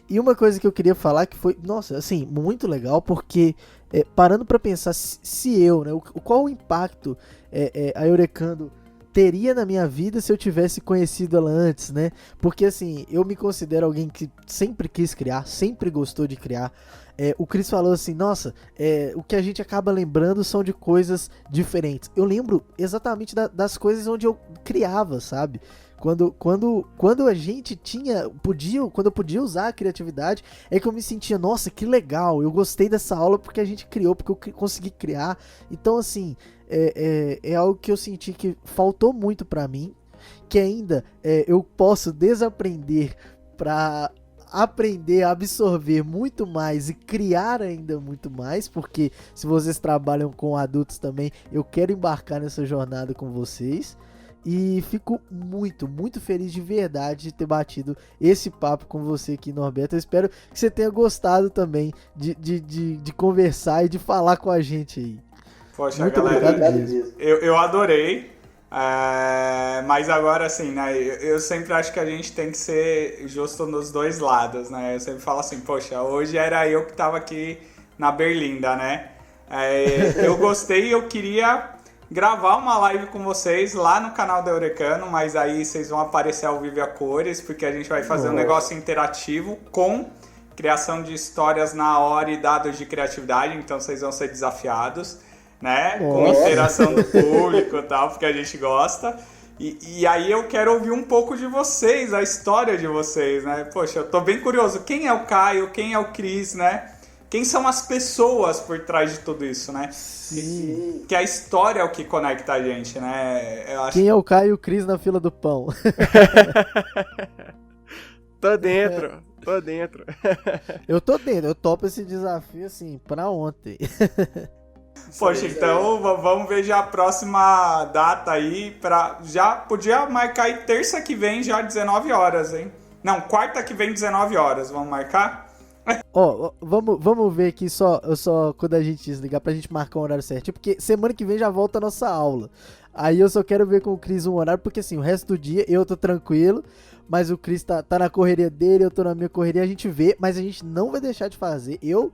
E uma coisa que eu queria falar que foi, nossa, assim, muito legal, porque parando pra pensar se eu, né, qual o impacto a Eurecando teria na minha vida se eu tivesse conhecido ela antes, né? Porque assim, eu me considero alguém que sempre quis criar, sempre gostou de criar. O Chris falou assim, nossa, o que a gente acaba lembrando são de coisas diferentes. Eu lembro exatamente das coisas onde eu criava, sabe? Quando a gente quando eu podia usar a criatividade, é que eu me sentia, nossa, que legal, eu gostei dessa aula porque a gente criou, porque eu consegui criar. Então assim, é algo que eu senti que faltou muito pra mim, que ainda eu posso desaprender pra aprender a absorver muito mais e criar ainda muito mais, porque se vocês trabalham com adultos também, eu quero embarcar nessa jornada com vocês. E fico muito, muito feliz de verdade de ter batido esse papo com você aqui, Norberto. Eu espero que você tenha gostado também de conversar e de falar com a gente aí. Poxa, muito galera, obrigado mesmo. Eu adorei. Mas agora, assim, né? Eu sempre acho que a gente tem que ser justo nos dois lados, né? Eu sempre falo assim, poxa, hoje era eu que tava aqui na Berlinda, né? Eu gostei e eu queria gravar uma live com vocês lá no canal da Eurecando, mas aí vocês vão aparecer ao vivo a cores, porque a gente vai fazer um negócio interativo com criação de histórias na hora e dados de criatividade, então vocês vão ser desafiados, né? Com interação do público e tal, porque a gente gosta. E aí eu quero ouvir um pouco de vocês, a história de vocês, né? Poxa, eu tô bem curioso. Quem é o Caio? Quem é o Chris, né? Quem são as pessoas por trás de tudo isso, né? Sim. Que a história é o que conecta a gente, né? Eu acho... Quem é o Caio e o Chris na fila do pão? Tô dentro. Eu tô dentro, eu topo esse desafio assim, pra ontem. Poxa, então vamos ver já a próxima data aí. Já podia marcar aí terça que vem, já 19 horas, hein? Não, quarta que vem, 19 horas. Vamos marcar? Vamos ver aqui só quando a gente desligar pra gente marcar um horário certinho, porque semana que vem já volta a nossa aula. Aí eu só quero ver com o Chris um horário, porque assim, o resto do dia eu tô tranquilo, mas o Chris tá na correria dele, eu tô na minha correria, a gente vê, mas a gente não vai deixar de fazer. Eu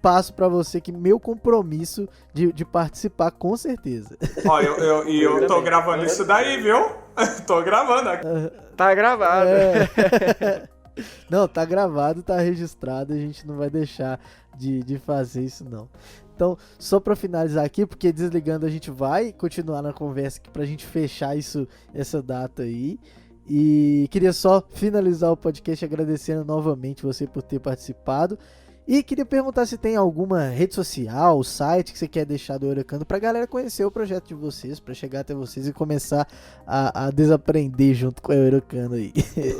passo pra você que meu compromisso de participar, com certeza. Ó, eu tô gravando isso daí, viu? Tô gravando aqui. Tá gravado. Não, tá gravado, tá registrado, a gente não vai deixar de fazer isso não. Então, só pra finalizar aqui, porque desligando a gente vai continuar na conversa aqui pra gente fechar essa data aí. E queria só finalizar o podcast agradecendo novamente você por ter participado. E queria perguntar se tem alguma rede social, site que você quer deixar do Eurecando pra galera conhecer o projeto de vocês, pra chegar até vocês e começar a desaprender junto com a Eurecando aí.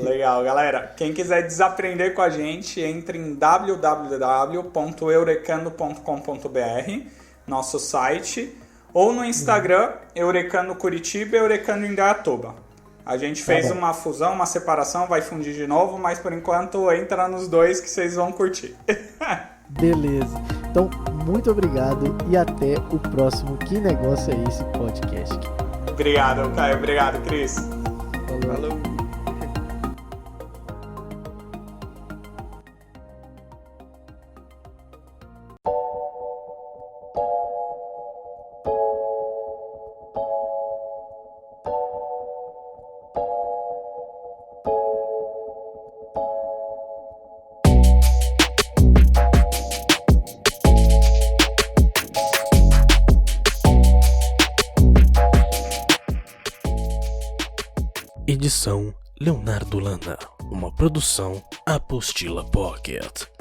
Legal, galera. Quem quiser desaprender com a gente, entre em www.eurecando.com.br, nosso site, ou no Instagram, Eurecando Curitiba e Eurecando Indaiatuba. A gente fez uma fusão, uma separação, vai fundir de novo, mas por enquanto entra nos dois que vocês vão curtir. Beleza. Então, muito obrigado e até o próximo Que Negócio é Esse podcast. Obrigado, Caio. Obrigado, Cris. Falou. Edição Leonardo Lana, uma produção Apostila Pocket.